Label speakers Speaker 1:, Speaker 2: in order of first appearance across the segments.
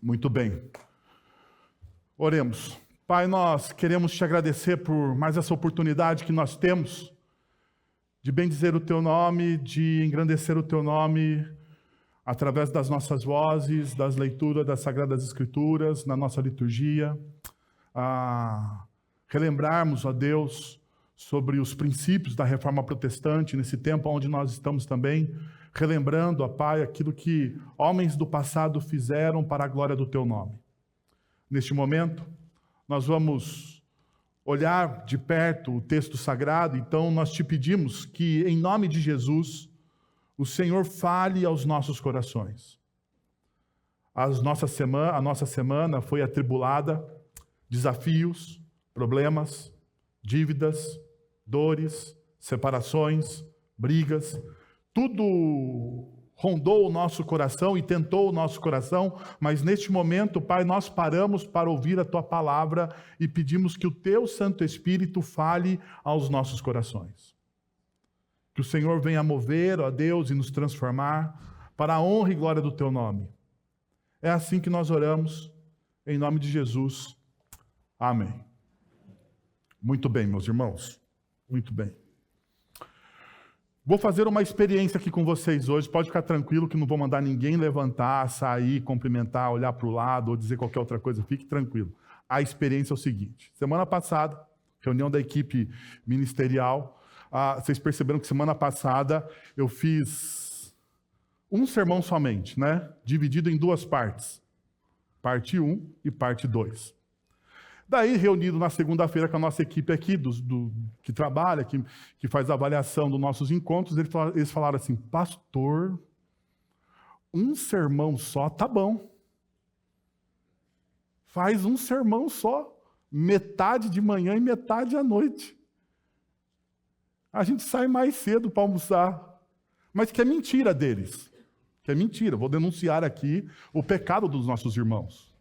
Speaker 1: Muito bem. Oremos. Pai, nós queremos te agradecer por mais essa oportunidade que nós temos de bendizer o teu nome, de engrandecer o teu nome através das nossas vozes, das leituras das Sagradas Escrituras, na nossa liturgia, relembrarmos, ó Deus, sobre os princípios da Reforma Protestante, nesse tempo onde nós estamos também, relembrando, ó Pai, aquilo que homens do passado fizeram para a glória do teu nome. Neste momento, nós vamos olhar de perto o texto sagrado, então nós te pedimos que, em nome de Jesus, o Senhor fale aos nossos corações. A nossa semana foi atribulada, desafios, problemas, dívidas, dores, separações, brigas, tudo rondou o nosso coração e tentou o nosso coração, mas neste momento, Pai, nós paramos para ouvir a Tua palavra e pedimos que o Teu Santo Espírito fale aos nossos corações. Que o Senhor venha mover, ó Deus, e nos transformar para a honra e glória do Teu nome. É assim que nós oramos, em nome de Jesus. Amém. Muito bem, meus irmãos. Muito bem. Vou fazer uma experiência aqui com vocês hoje. Pode ficar tranquilo que não vou mandar ninguém levantar, sair, cumprimentar, olhar para o lado ou dizer qualquer outra coisa. Fique tranquilo. A experiência é o seguinte. Semana passada, reunião da equipe ministerial. Vocês perceberam que semana passada eu fiz um sermão somente, né? Dividido em duas partes. Parte 1 e parte 2. Daí, reunido na segunda-feira com a nossa equipe aqui, que trabalha, que faz a avaliação dos nossos encontros, eles falaram assim: pastor, um sermão só tá bom. Faz um sermão só, metade de manhã e metade à noite. A gente sai mais cedo para almoçar. Mas que é mentira deles. Que é mentira. Vou denunciar aqui o pecado dos nossos irmãos.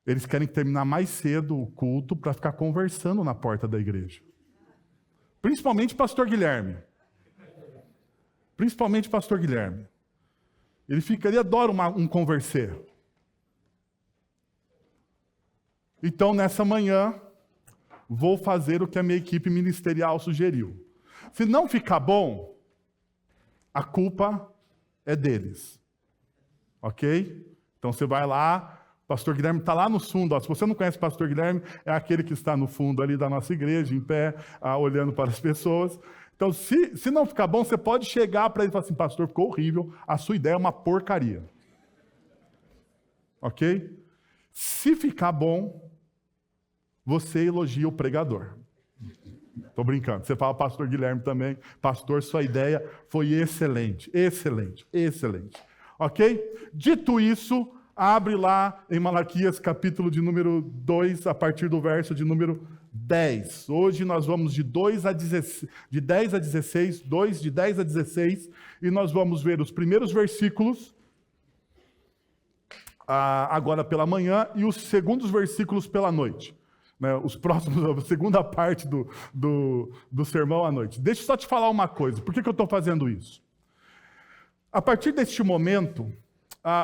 Speaker 1: Eles querem terminar mais cedo o culto para ficar conversando na porta da igreja. Principalmente pastor Guilherme. Principalmente pastor Guilherme. Ele adora um converser. Então, nessa manhã, vou fazer o que a minha equipe ministerial sugeriu. Se não ficar bom, a culpa é deles. Ok? Então, você vai lá. Pastor Guilherme está lá no fundo. Se você não conhece o pastor Guilherme, é aquele que está no fundo ali da nossa igreja, em pé, olhando para as pessoas. Então, se não ficar bom, você pode chegar para ele e falar assim: pastor, ficou horrível, a sua ideia é uma porcaria. Ok? Se ficar bom, você elogia o pregador. Estou brincando. Você fala, pastor Guilherme também: pastor, sua ideia foi excelente, excelente, excelente. Ok? Dito isso, abre lá em Malaquias, capítulo de número 2, a partir do verso de número 10. Hoje nós vamos de 10 a 16, e nós vamos ver os primeiros versículos, agora pela manhã, e os segundos versículos pela noite. Né, os próximos, a segunda parte do sermão à noite. Deixa eu só te falar uma coisa. Por que eu estou fazendo isso? A partir deste momento,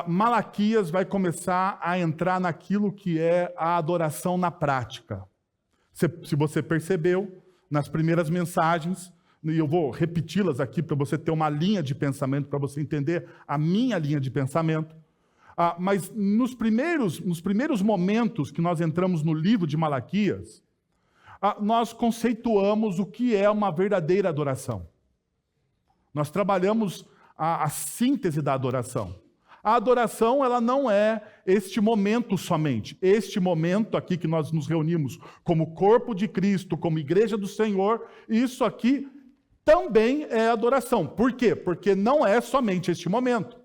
Speaker 1: Malaquias vai começar a entrar naquilo que é a adoração na prática. Se você percebeu, nas primeiras mensagens, e eu vou repeti-las aqui para você ter uma linha de pensamento, para você entender a minha linha de pensamento. Mas nos primeiros momentos que nós entramos no livro de Malaquias, nós conceituamos o que é uma verdadeira adoração. Nós trabalhamos a síntese da adoração. A adoração, ela não é este momento somente. Este momento aqui que nós nos reunimos como corpo de Cristo, como igreja do Senhor, isso aqui também é adoração. Por quê? Porque não é somente este momento.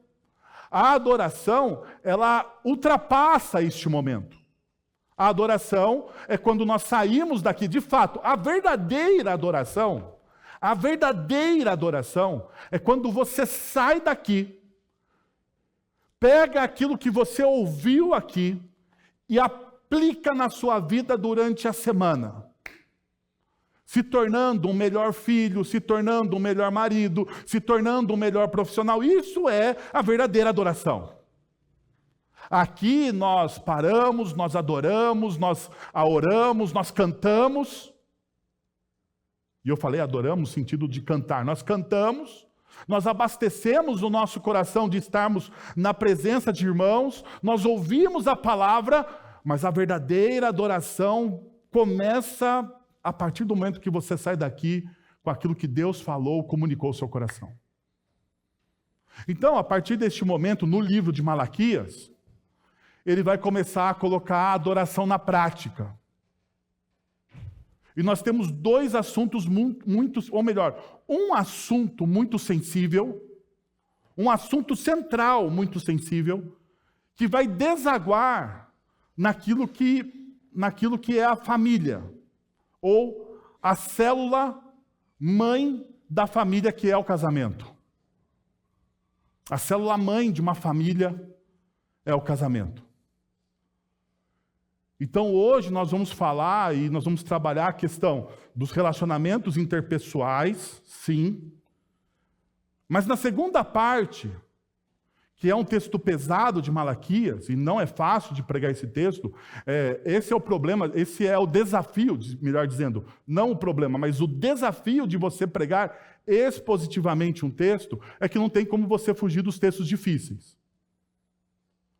Speaker 1: A adoração, ela ultrapassa este momento. A adoração é quando nós saímos daqui, de fato. A verdadeira adoração é quando você sai daqui, pega aquilo que você ouviu aqui e aplica na sua vida durante a semana. se tornando um melhor filho, se tornando um melhor marido, se tornando um melhor profissional. Isso é a verdadeira adoração. Aqui nós paramos, nós adoramos, nós oramos, nós cantamos. E eu falei adoramos no sentido de cantar. Nós cantamos, nós abastecemos o nosso coração de estarmos na presença de irmãos, nós ouvimos a palavra, mas a verdadeira adoração começa a partir do momento que você sai daqui com aquilo que Deus falou, comunicou ao seu coração. Então, a partir deste momento, no livro de Malaquias, ele vai começar a colocar a adoração na prática. E nós temos dois assuntos um assunto muito sensível, um assunto central muito sensível, que vai desaguar naquilo que é a família, ou a célula mãe da família, que é o casamento. A célula mãe de uma família é o casamento. Então hoje nós vamos falar e nós vamos trabalhar a questão dos relacionamentos interpessoais, sim. Mas na segunda parte, que é um texto pesado de Malaquias, e não é fácil de pregar esse texto, esse é o problema, esse é o desafio, melhor dizendo, não o problema, mas o desafio de você pregar expositivamente um texto, é que não tem como você fugir dos textos difíceis.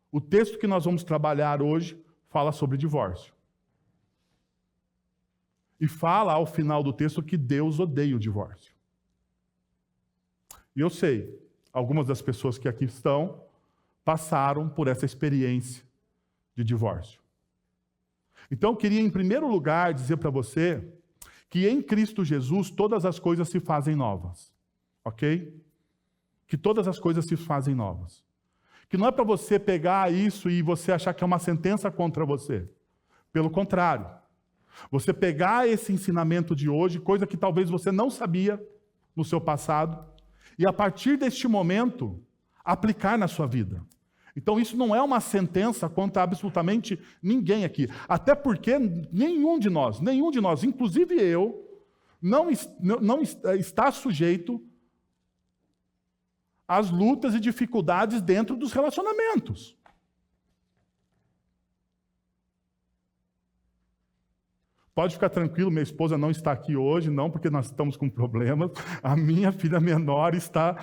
Speaker 1: O texto que nós vamos trabalhar hoje fala sobre divórcio. E fala ao final do texto que Deus odeia o divórcio. E eu sei, algumas das pessoas que aqui estão passaram por essa experiência de divórcio. Então eu queria, em primeiro lugar, dizer para você que em Cristo Jesus todas as coisas se fazem novas. Ok? Que todas as coisas se fazem novas. Que não é para você pegar isso e você achar que é uma sentença contra você. Pelo contrário. Você pegar esse ensinamento de hoje, coisa que talvez você não sabia no seu passado, e a partir deste momento, aplicar na sua vida. Então isso não é uma sentença contra absolutamente ninguém aqui. Até porque nenhum de nós, inclusive eu, não está sujeito às lutas e dificuldades dentro dos relacionamentos. Pode ficar tranquilo, minha esposa não está aqui hoje, não porque nós estamos com problemas. A minha filha menor está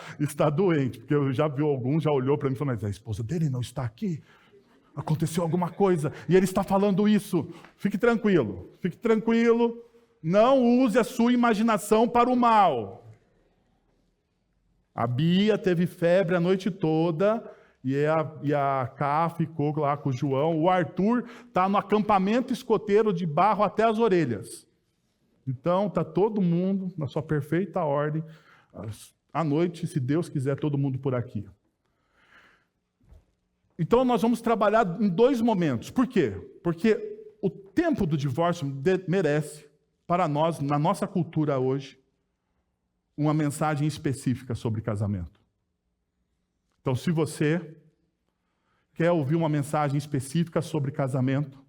Speaker 1: doente, porque eu já vi alguns, já olhou para mim e falou, mas a esposa dele não está aqui? Aconteceu alguma coisa e ele está falando isso. Fique tranquilo, não use a sua imaginação para o mal. A Bia teve febre a noite toda, e a Cá ficou lá com o João. O Arthur está no acampamento escoteiro de barro até as orelhas. Então, está todo mundo na sua perfeita ordem. À noite, se Deus quiser, todo mundo por aqui. Então, nós vamos trabalhar em dois momentos. Por quê? Porque o tempo do divórcio merece, para nós, na nossa cultura hoje, uma mensagem específica sobre casamento. Então, se você quer ouvir uma mensagem específica sobre casamento,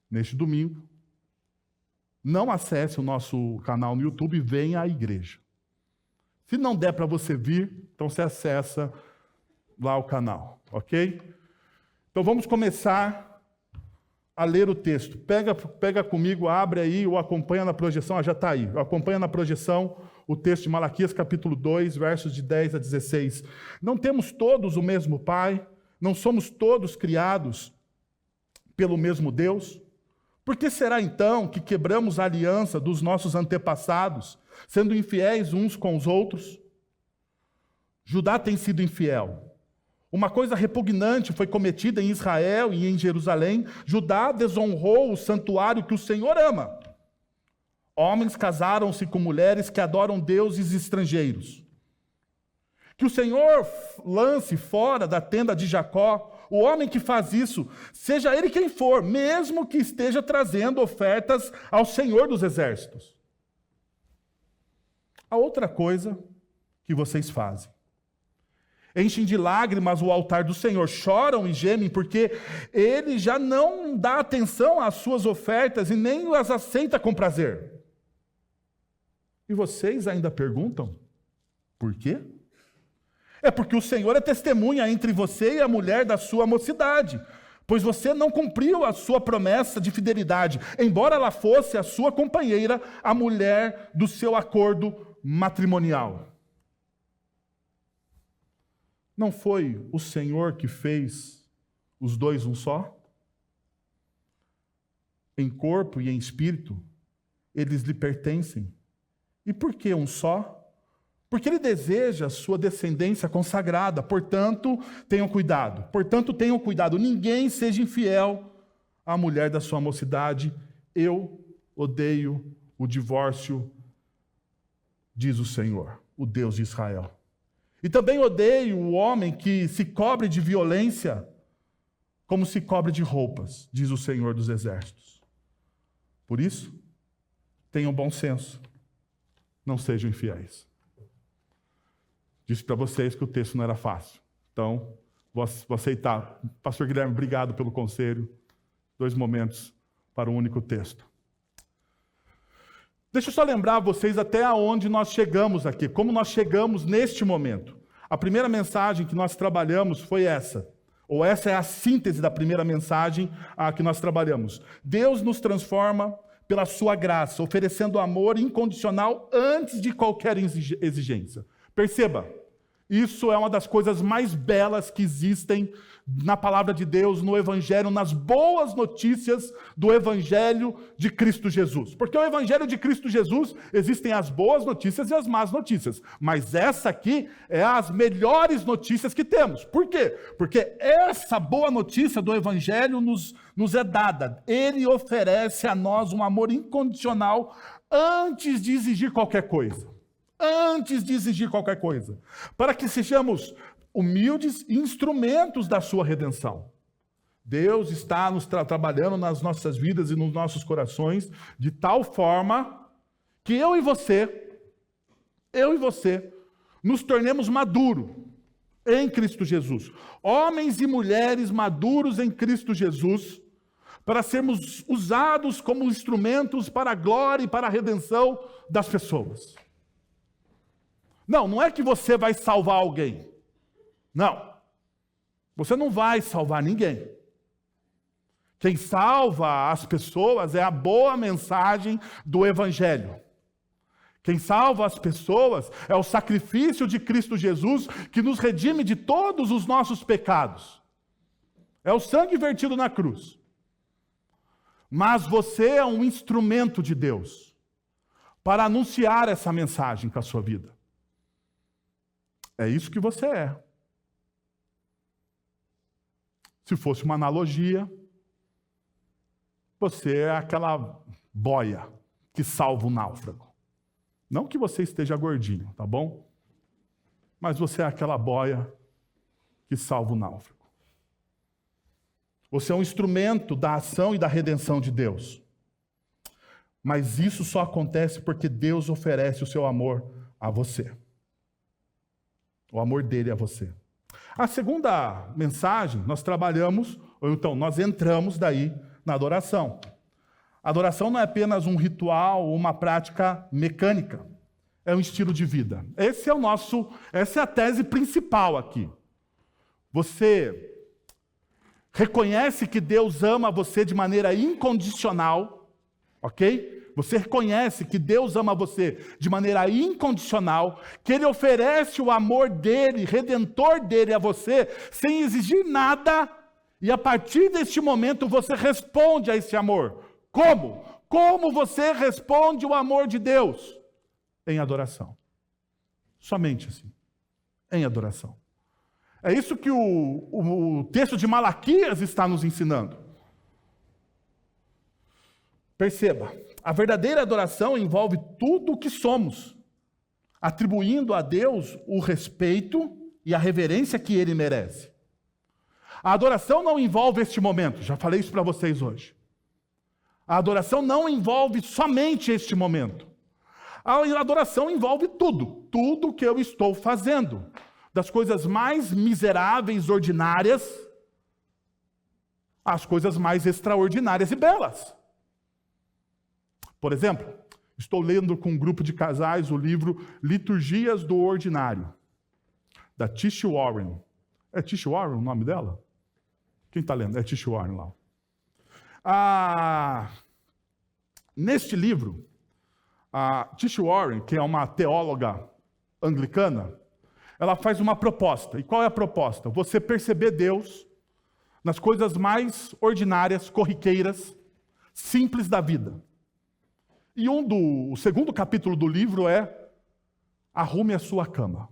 Speaker 1: neste domingo, não acesse o nosso canal no YouTube e venha à igreja. Se não der para você vir, então você acessa lá o canal, ok? Então vamos começar a ler o texto. Pega comigo, abre aí ou acompanha na projeção. Já está aí. Acompanha na projeção o texto de Malaquias, capítulo 2, versos de 10 a 16. Não temos todos o mesmo Pai? Não somos todos criados pelo mesmo Deus? Por que será então que quebramos a aliança dos nossos antepassados, sendo infiéis uns com os outros? Judá tem sido infiel. Uma coisa repugnante foi cometida em Israel e em Jerusalém. Judá desonrou o santuário que o Senhor ama. Homens casaram-se com mulheres que adoram deuses estrangeiros. Que o Senhor lance fora da tenda de Jacó o homem que faz isso, seja ele quem for, mesmo que esteja trazendo ofertas ao Senhor dos Exércitos. A outra coisa que vocês fazem: enchem de lágrimas o altar do Senhor, choram e gemem, porque Ele já não dá atenção às suas ofertas e nem as aceita com prazer. E vocês ainda perguntam, por quê? É porque o Senhor é testemunha entre você e a mulher da sua mocidade, pois você não cumpriu a sua promessa de fidelidade, embora ela fosse a sua companheira, a mulher do seu acordo matrimonial. Não foi o Senhor que fez os dois um só? Em corpo e em espírito, eles lhe pertencem. E por que um só? Porque ele deseja a sua descendência consagrada. Portanto, tenham cuidado. Ninguém seja infiel à mulher da sua mocidade. Eu odeio o divórcio, diz o Senhor, o Deus de Israel. E também odeio o homem que se cobre de violência como se cobre de roupas, diz o Senhor dos Exércitos. Por isso, tenham bom senso. Não sejam infiéis. Disse para vocês que o texto não era fácil. Então, vou aceitar. Pastor Guilherme, obrigado pelo conselho. 2 momentos para um único texto. Deixa eu só lembrar vocês até onde nós chegamos aqui, como nós chegamos neste momento. A primeira mensagem que nós trabalhamos foi essa, ou essa é a síntese da primeira mensagem que nós trabalhamos. Deus nos transforma pela sua graça, oferecendo amor incondicional antes de qualquer exigência. Perceba, isso é uma das coisas mais belas que existem na palavra de Deus, no Evangelho, nas boas notícias do Evangelho de Cristo Jesus. Porque o Evangelho de Cristo Jesus, existem as boas notícias e as más notícias. Mas essa aqui é as melhores notícias que temos. Por quê? Porque essa boa notícia do Evangelho nos é dada. Ele oferece a nós um amor incondicional antes de exigir qualquer coisa. Para que sejamos humildes instrumentos da sua redenção. Deus está nos trabalhando nas nossas vidas e nos nossos corações de tal forma que eu e você, nos tornemos maduros em Cristo Jesus. Homens e mulheres maduros em Cristo Jesus, para sermos usados como instrumentos para a glória e para a redenção das pessoas. Não é que você vai salvar alguém. Não. Você não vai salvar ninguém. Quem salva as pessoas é a boa mensagem do Evangelho. Quem salva as pessoas é o sacrifício de Cristo Jesus que nos redime de todos os nossos pecados. É o sangue vertido na cruz. Mas você é um instrumento de Deus para anunciar essa mensagem para a sua vida. É isso que você é. Se fosse uma analogia, você é aquela boia que salva o náufrago. Não que você esteja gordinho, tá bom? Mas você é aquela boia que salva o náufrago. Você é um instrumento da ação e da redenção de Deus. Mas isso só acontece porque Deus oferece o seu amor a você. O amor dele a você. A segunda mensagem, nós trabalhamos, ou então nós entramos daí na adoração. A adoração não é apenas um ritual ou uma prática mecânica. É um estilo de vida. Essa é a tese principal aqui. Você reconhece que Deus ama você de maneira incondicional, ok? Você reconhece que Deus ama você de maneira incondicional, que Ele oferece o amor dEle, redentor dEle a você, sem exigir nada, e a partir deste momento você responde a esse amor. Como? Como você responde o amor de Deus? Em adoração. Somente assim. Em adoração. É isso que o texto de Malaquias está nos ensinando. Perceba, a verdadeira adoração envolve tudo o que somos, atribuindo a Deus o respeito e a reverência que Ele merece. A adoração não envolve este momento, já falei isso para vocês hoje. A adoração não envolve somente este momento. A adoração envolve tudo que eu estou fazendo, das coisas mais miseráveis, ordinárias, às coisas mais extraordinárias e belas. Por exemplo, Estou lendo com um grupo de casais o livro Liturgias do Ordinário, da Tish Warren. É Tish Warren o nome dela? Quem está lendo? É Tish Warren lá. Neste livro, a Tish Warren, que é uma teóloga anglicana, ela faz uma proposta. E qual é a proposta? Você perceber Deus nas coisas mais ordinárias, corriqueiras, simples da vida. E o segundo capítulo do livro é Arrume a sua cama.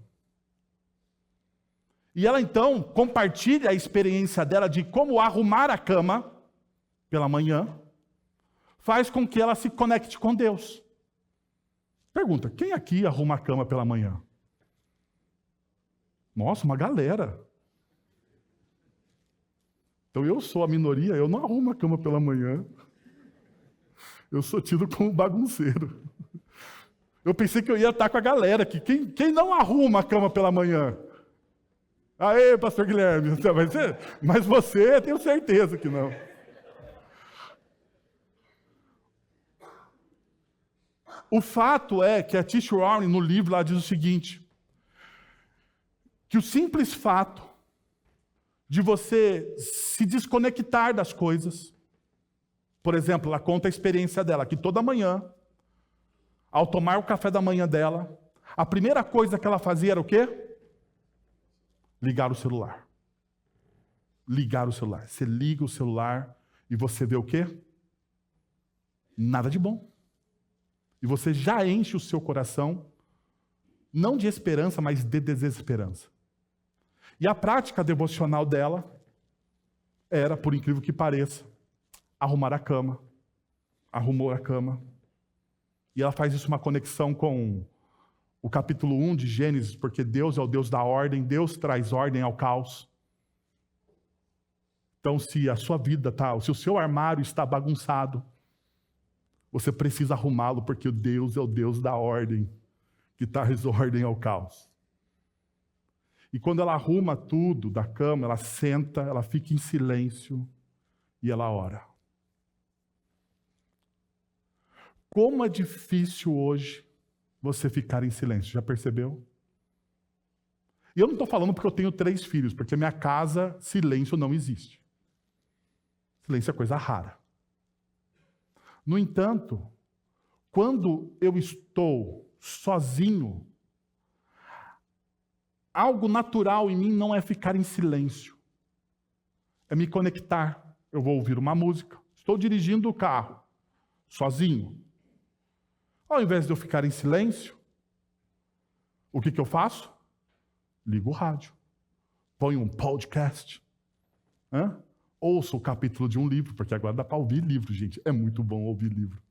Speaker 1: E ela então compartilha a experiência dela de como arrumar a cama pela manhã faz com que ela se conecte com Deus. Pergunta, quem aqui arruma a cama pela manhã? Nossa, uma galera. Então eu sou a minoria, eu não arrumo a cama pela manhã. Eu sou tido como bagunceiro. Eu pensei que eu ia estar com a galera aqui. Quem não arruma a cama pela manhã? Aê, pastor Guilherme. Mas você, tenho certeza que não. O fato é que a Tish Warren, no livro, ela diz o seguinte, que o simples fato de você se desconectar das coisas, por exemplo, ela conta a experiência dela, que toda manhã, ao tomar o café da manhã dela, a primeira coisa que ela fazia era o quê? Ligar o celular. Ligar o celular. Você liga o celular e você vê o quê? Nada de bom. E você já enche o seu coração, não de esperança, mas de desesperança. E a prática devocional dela era, por incrível que pareça, arrumar a cama. Arrumou a cama. E ela faz isso uma conexão com o capítulo 1 de Gênesis, porque Deus é o Deus da ordem, Deus traz ordem ao caos. Então, se a sua vida se o seu armário está bagunçado, você precisa arrumá-lo, porque Deus é o Deus da ordem, que traz ordem ao caos. E quando ela arruma tudo da cama, ela senta, ela fica em silêncio e ela ora. Como é difícil hoje você ficar em silêncio, já percebeu? E eu não estou falando porque eu tenho 3 filhos, porque minha casa, silêncio não existe. Silêncio é coisa rara. No entanto, quando eu estou sozinho, algo natural em mim não é ficar em silêncio. É me conectar. Eu vou ouvir uma música. Estou dirigindo o carro, sozinho. Ao invés de eu ficar em silêncio, o que eu faço? Ligo o rádio. Ponho um podcast. Ouço o capítulo de um livro, porque agora dá para ouvir livro, gente. É muito bom ouvir livro.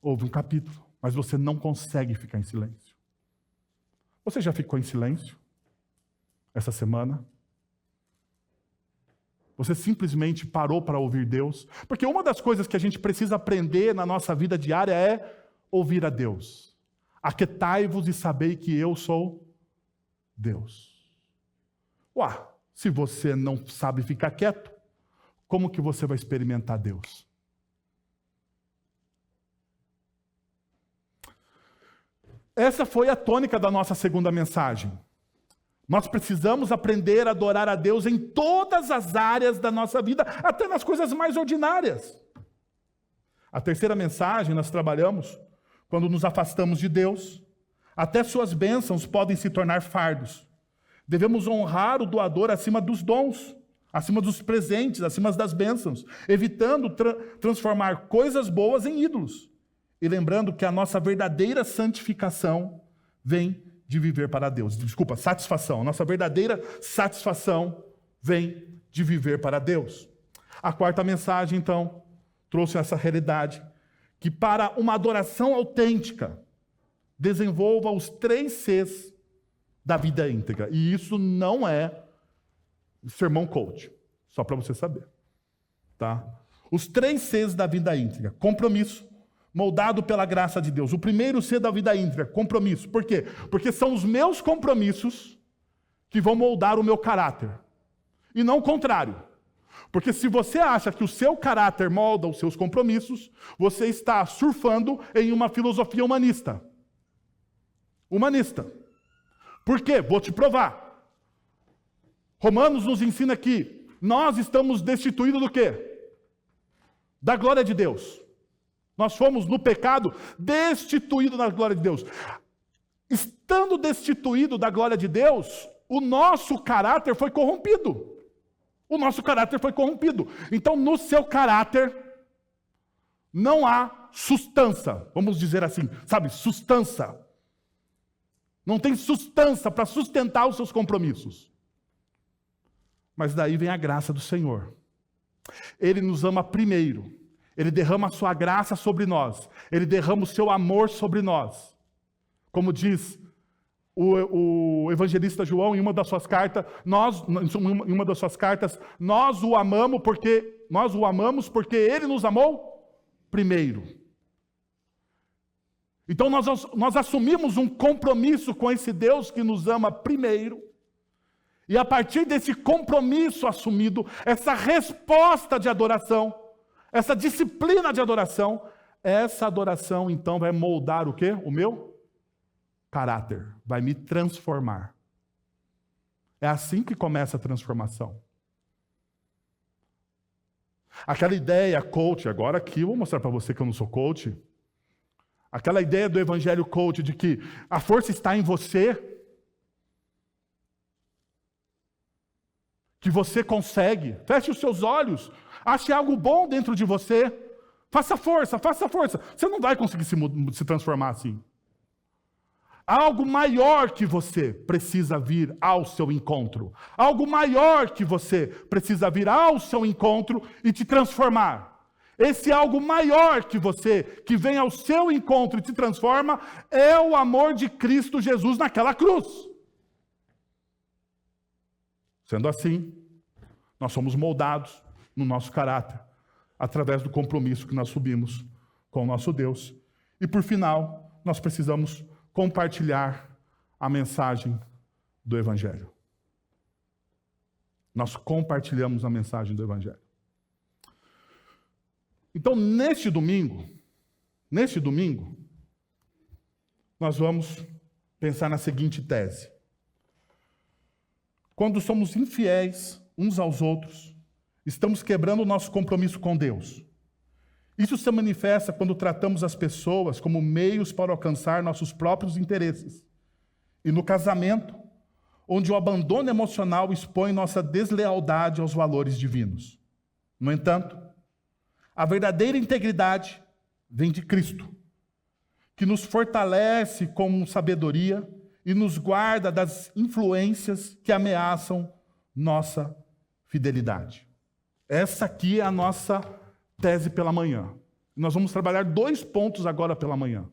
Speaker 1: Ouve um capítulo, mas você não consegue ficar em silêncio. Você já ficou em silêncio essa semana? Você simplesmente parou para ouvir Deus? Porque uma das coisas que a gente precisa aprender na nossa vida diária é ouvir a Deus. Aquietai-vos e sabei que eu sou Deus. Se você não sabe ficar quieto, como que você vai experimentar Deus? Essa foi a tônica da nossa segunda mensagem. Nós precisamos aprender a adorar a Deus em todas as áreas da nossa vida, até nas coisas mais ordinárias. A terceira mensagem nós trabalhamos quando nos afastamos de Deus. Até suas bênçãos podem se tornar fardos. Devemos honrar o doador acima dos dons, acima dos presentes, acima das bênçãos, evitando transformar coisas boas em ídolos. E lembrando que a nossa verdadeira santificação vem de viver para Deus. Desculpa, satisfação. A nossa verdadeira satisfação vem de viver para Deus. A quarta mensagem, então, trouxe essa realidade, que para uma adoração autêntica, desenvolva os 3 Cs da vida íntegra. E isso não é sermão coach, só para você saber. Tá? Os 3 Cs da vida íntegra. Compromisso, moldado pela graça de Deus. O primeiro C da vida íntegra, compromisso. Por quê? Porque são os meus compromissos que vão moldar o meu caráter. E não o contrário. Porque se você acha que o seu caráter molda os seus compromissos, você está surfando em uma filosofia humanista. Humanista. Por quê? Vou te provar. Romanos nos ensina que nós estamos destituídos do quê? Da glória de Deus. Nós fomos, no pecado, destituídos da glória de Deus. Estando destituído da glória de Deus, o nosso caráter foi corrompido. O nosso caráter foi corrompido. Então, no seu caráter, não há sustância. Vamos dizer assim, sabe? Sustância. Não tem sustância para sustentar os seus compromissos. Mas daí vem a graça do Senhor. Ele nos ama primeiro. Ele derrama a sua graça sobre nós. Ele derrama o seu amor sobre nós. Como diz o evangelista João em uma das suas cartas, nós o amamos porque ele nos amou primeiro. Então nós assumimos um compromisso com esse Deus que nos ama primeiro. E a partir desse compromisso assumido, essa resposta de adoração, essa disciplina de adoração, essa adoração então vai moldar o quê? O meu caráter, vai me transformar. É assim que começa a transformação. Aquela ideia coach, agora aqui eu vou mostrar para você que eu não sou coach. Aquela ideia do evangelho coach de que a força está em você, que você consegue. Feche os seus olhos, ache algo bom dentro de você. Faça força, faça força. Você não vai conseguir se transformar assim. Algo maior que você precisa vir ao seu encontro. Algo maior que você precisa vir ao seu encontro e te transformar. Esse algo maior que você, que vem ao seu encontro e te transforma, é o amor de Cristo Jesus naquela cruz. Sendo assim, nós somos moldados no nosso caráter, através do compromisso que nós subimos com o nosso Deus. E por final, nós precisamos compartilhar a mensagem do Evangelho. Nós compartilhamos a mensagem do Evangelho. Então, neste domingo, nós vamos pensar na seguinte tese. Quando somos infiéis uns aos outros, estamos quebrando o nosso compromisso com Deus. Isso se manifesta quando tratamos as pessoas como meios para alcançar nossos próprios interesses. E no casamento, onde o abandono emocional expõe nossa deslealdade aos valores divinos. No entanto, a verdadeira integridade vem de Cristo, que nos fortalece com sabedoria e nos guarda das influências que ameaçam nossa fidelidade. Essa aqui é a nossa tese pela manhã. Nós vamos trabalhar 2 pontos agora pela manhã.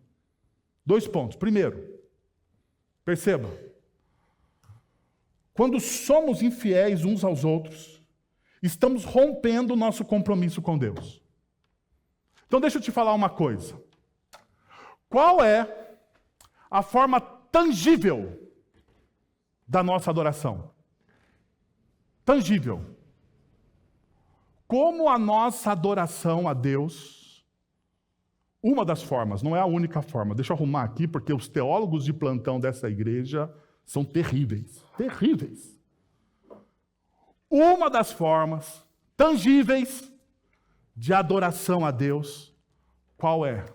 Speaker 1: 2 pontos. Primeiro, perceba, quando somos infiéis uns aos outros, estamos rompendo o nosso compromisso com Deus. Então deixa eu te falar uma coisa. Qual é a forma tangível da nossa adoração? Tangível. Como a nossa adoração a Deus, uma das formas, não é a única forma, deixa eu arrumar aqui, porque os teólogos de plantão dessa igreja são terríveis, terríveis. Uma das formas tangíveis de adoração a Deus, qual é?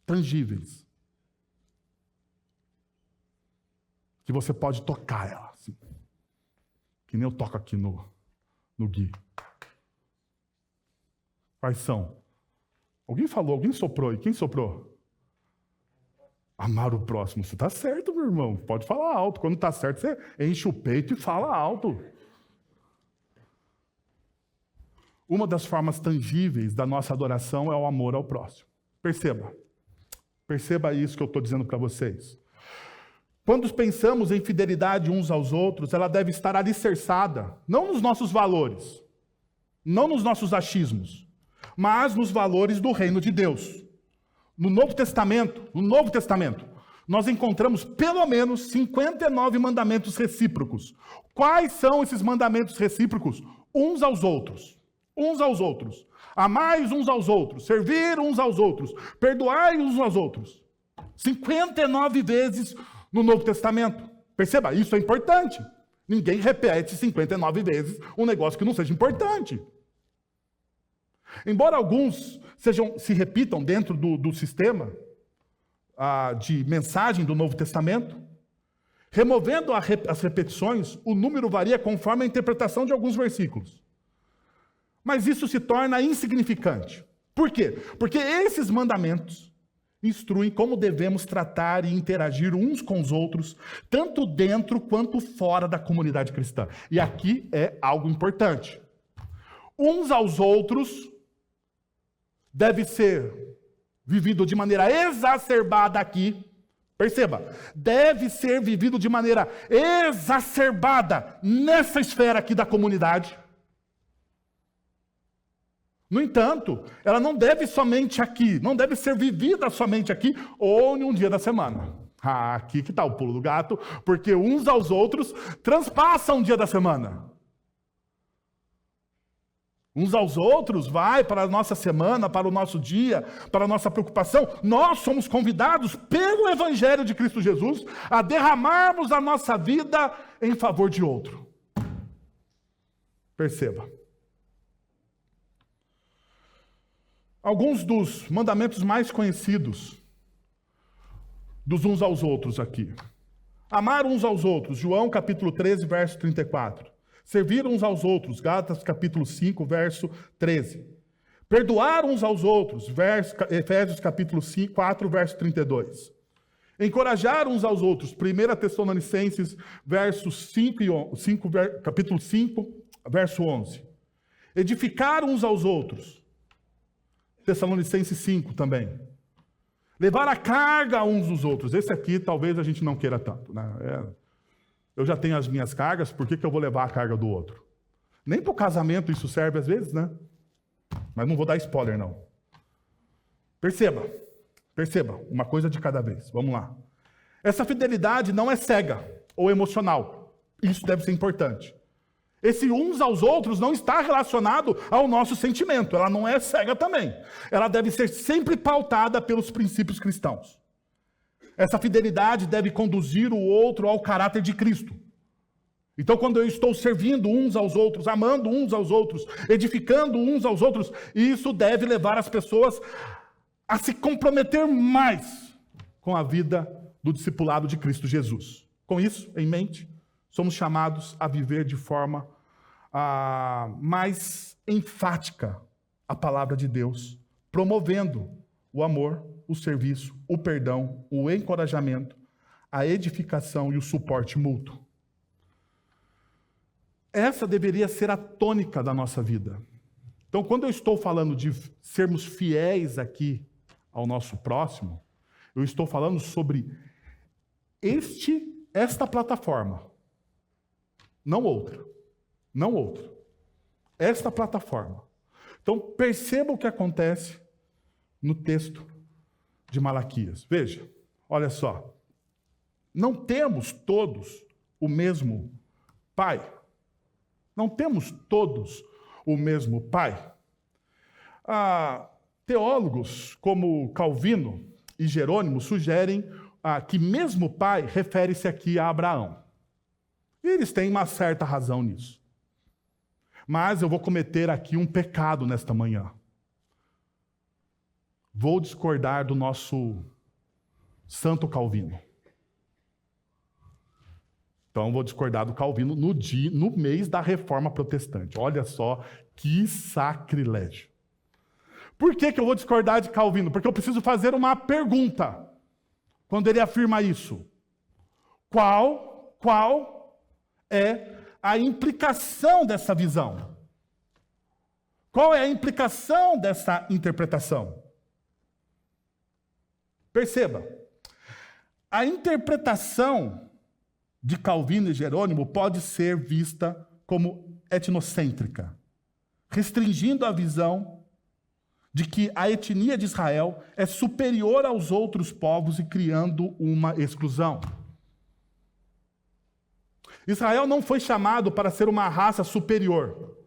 Speaker 1: Tangíveis. Que você pode tocar ela, assim. Que nem eu toco aqui no Gui. Quais são? Alguém falou, alguém soprou aí. Quem soprou? Amar o próximo. Você está certo, meu irmão. Pode falar alto. Quando está certo, você enche o peito e fala alto. Uma das formas tangíveis da nossa adoração é o amor ao próximo. Perceba. Perceba isso que eu estou dizendo para vocês. Quando pensamos em fidelidade uns aos outros, ela deve estar alicerçada, não nos nossos valores, não nos nossos achismos, mas nos valores do reino de Deus. No Novo Testamento, nós encontramos pelo menos 59 mandamentos recíprocos. Quais são esses mandamentos recíprocos? Uns aos outros. Uns aos outros. Amai uns aos outros. Servir uns aos outros. Perdoai uns aos outros. 59 vezes no Novo Testamento. Perceba, isso é importante. Ninguém repete 59 vezes um negócio que não seja importante. Embora alguns se repitam dentro do sistema de mensagem do Novo Testamento, removendo as repetições, o número varia conforme a interpretação de alguns versículos. Mas isso se torna insignificante. Por quê? Porque esses mandamentos instruem como devemos tratar e interagir uns com os outros, tanto dentro quanto fora da comunidade cristã. E aqui é algo importante. Uns aos outros deve ser vivido de maneira exacerbada aqui. Perceba, deve ser vivido de maneira exacerbada nessa esfera aqui da comunidade. No entanto, ela não deve somente aqui, não deve ser vivida somente aqui ou em um dia da semana. Aqui que está o pulo do gato, porque uns aos outros transpassam um dia da semana. Uns aos outros vai para a nossa semana, para o nosso dia, para a nossa preocupação. Nós somos convidados pelo Evangelho de Cristo Jesus a derramarmos a nossa vida em favor de outro. Perceba. Alguns dos mandamentos mais conhecidos dos uns aos outros aqui. Amar uns aos outros, João capítulo 13, verso 34. Servir uns aos outros, Gálatas capítulo 5, verso 13. Perdoar uns aos outros, Efésios capítulo 4, verso 32. Encorajar uns aos outros, 1 Tessalonicenses capítulo 5, verso 11. Edificar uns aos outros, Tessalonicenses 5 também. Levar a carga uns dos outros. Esse aqui talvez a gente não queira tanto, né? Eu já tenho as minhas cargas, por que eu vou levar a carga do outro? Nem para o casamento isso serve às vezes, né? Mas não vou dar spoiler, não. Perceba, uma coisa de cada vez. Vamos lá. Essa fidelidade não é cega ou emocional. Isso deve ser importante. Esse uns aos outros não está relacionado ao nosso sentimento. Ela não é cega também. Ela deve ser sempre pautada pelos princípios cristãos. Essa fidelidade deve conduzir o outro ao caráter de Cristo. Então, quando eu estou servindo uns aos outros, amando uns aos outros, edificando uns aos outros, isso deve levar as pessoas a se comprometer mais com a vida do discipulado de Cristo Jesus. Com isso em mente, somos chamados a viver de forma mais enfática a palavra de Deus, promovendo o amor, o serviço, o perdão, o encorajamento, a edificação e o suporte mútuo. Essa deveria ser a tônica da nossa vida. Então, quando eu estou falando de sermos fiéis aqui ao nosso próximo, eu estou falando sobre esta plataforma, não outra. Não outra. Esta plataforma. Então, perceba o que acontece no texto de Malaquias. Veja, olha só. Não temos todos o mesmo Pai. Não temos todos o mesmo Pai. Teólogos como Calvino e Jerônimo sugerem que mesmo Pai refere-se aqui a Abraão. E eles têm uma certa razão nisso. Mas eu vou cometer aqui um pecado nesta manhã. Vou discordar do nosso Santo Calvino. Então, vou discordar do Calvino no mês da Reforma Protestante. Olha só que sacrilégio. Por que eu vou discordar de Calvino? Porque eu preciso fazer uma pergunta quando ele afirma isso. Qual é a implicação dessa visão? Qual é a implicação dessa interpretação? Perceba, a interpretação de Calvino e Jerônimo pode ser vista como etnocêntrica, restringindo a visão de que a etnia de Israel é superior aos outros povos e criando uma exclusão. Israel não foi chamado para ser uma raça superior,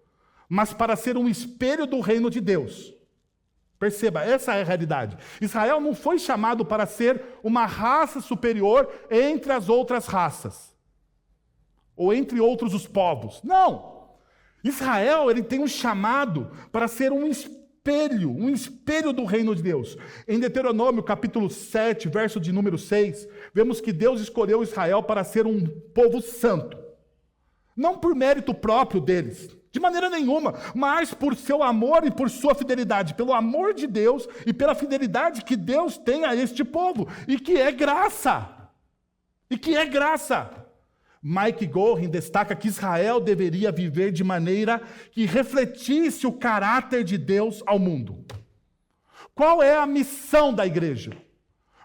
Speaker 1: mas para ser um espelho do reino de Deus. Perceba, essa é a realidade. Israel não foi chamado para ser uma raça superior entre as outras raças, ou entre outros os povos. Não! Israel, ele tem um chamado para ser um espelho do reino de Deus. Em Deuteronômio, capítulo 7, verso de número 6, vemos que Deus escolheu Israel para ser um povo santo. Não por mérito próprio deles, de maneira nenhuma, mas por seu amor e por sua fidelidade, pelo amor de Deus e pela fidelidade que Deus tem a este povo, e que é graça. Mike Gorin destaca que Israel deveria viver de maneira que refletisse o caráter de Deus ao mundo. Qual é a missão da igreja?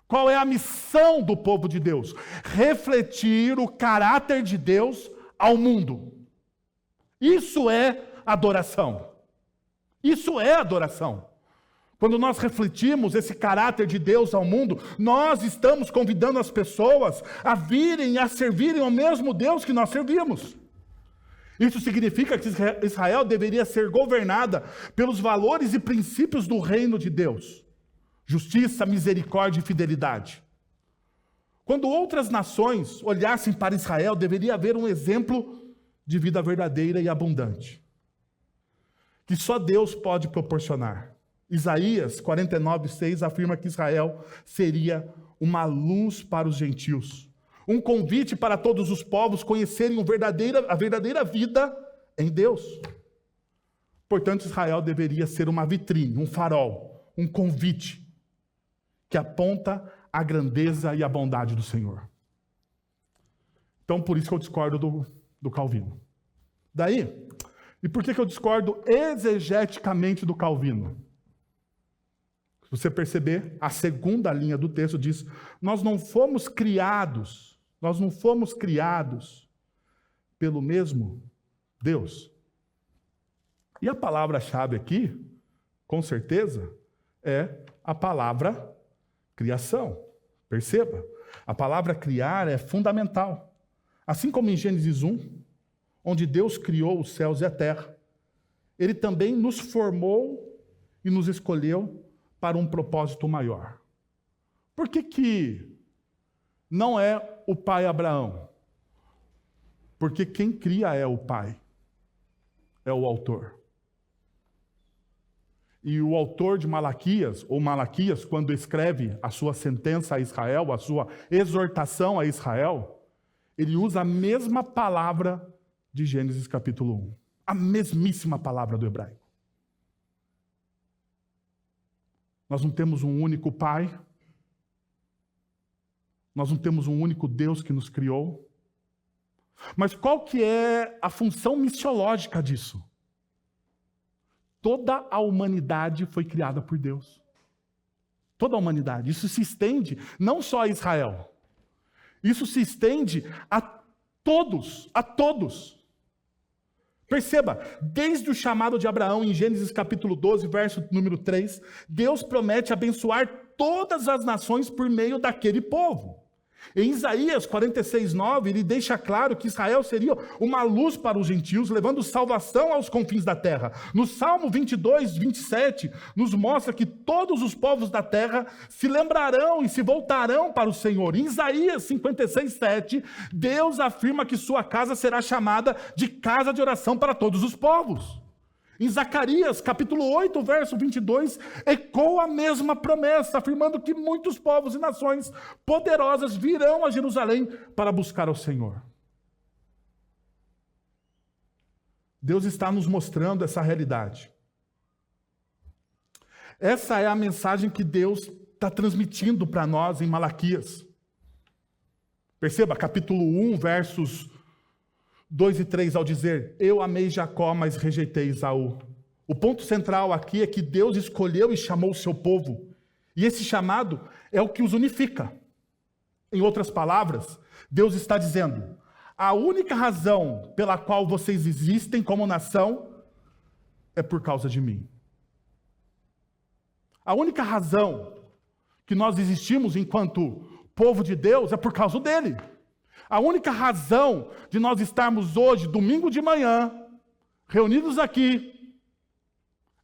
Speaker 1: Qual é a missão do povo de Deus? Refletir o caráter de Deus ao mundo. Isso é adoração. Isso é adoração. Quando nós refletimos esse caráter de Deus ao mundo, nós estamos convidando as pessoas a virem e a servirem ao mesmo Deus que nós servimos. Isso significa que Israel deveria ser governada pelos valores e princípios do reino de Deus: justiça, misericórdia e fidelidade. Quando outras nações olhassem para Israel, deveria haver um exemplo de vida verdadeira e abundante, que só Deus pode proporcionar. Isaías 49:6 afirma que Israel seria uma luz para os gentios, um convite para todos os povos conhecerem a verdadeira vida em Deus. Portanto, Israel deveria ser uma vitrine, um farol, um convite que aponta a grandeza e a bondade do Senhor. Então, por isso que eu discordo do Calvino. Daí, e por que eu discordo exegeticamente do Calvino? Se você perceber, a segunda linha do texto diz: nós não fomos criados pelo mesmo Deus. E a palavra-chave aqui, com certeza, é a palavra criação. Perceba, a palavra criar é fundamental. Assim como em Gênesis 1, onde Deus criou os céus e a terra, Ele também nos formou e nos escolheu para um propósito maior. Por que não é o pai Abraão? Porque quem cria é o pai, é o autor. E o autor de Malaquias, ou Malaquias, quando escreve a sua sentença a Israel, a sua exortação a Israel, ele usa a mesma palavra de Gênesis capítulo 1. A mesmíssima palavra do hebraico. Nós não temos um único Pai. Nós não temos um único Deus que nos criou. Mas qual que é a função missiológica disso? Toda a humanidade foi criada por Deus. Toda a humanidade. Isso se estende não só a Israel. Isso se estende a todos, a todos. Perceba, desde o chamado de Abraão em Gênesis capítulo 12, verso número 3, Deus promete abençoar todas as nações por meio daquele povo. Em Isaías 46:9, ele deixa claro que Israel seria uma luz para os gentios, levando salvação aos confins da terra. No Salmo 22:27, nos mostra que todos os povos da terra se lembrarão e se voltarão para o Senhor. Em Isaías 56:7, Deus afirma que sua casa será chamada de casa de oração para todos os povos. Em Zacarias, capítulo 8, verso 22, ecoa a mesma promessa, afirmando que muitos povos e nações poderosas virão a Jerusalém para buscar ao Senhor. Deus está nos mostrando essa realidade. Essa é a mensagem que Deus está transmitindo para nós em Malaquias. Perceba, capítulo 1, versos 2 e 3, ao dizer: eu amei Jacó, mas rejeitei Esaú. O ponto central aqui é que Deus escolheu e chamou o seu povo. E esse chamado é o que os unifica. Em outras palavras, Deus está dizendo: a única razão pela qual vocês existem como nação é por causa de mim. A única razão que nós existimos enquanto povo de Deus é por causa dele. A única razão de nós estarmos hoje, domingo de manhã, reunidos aqui,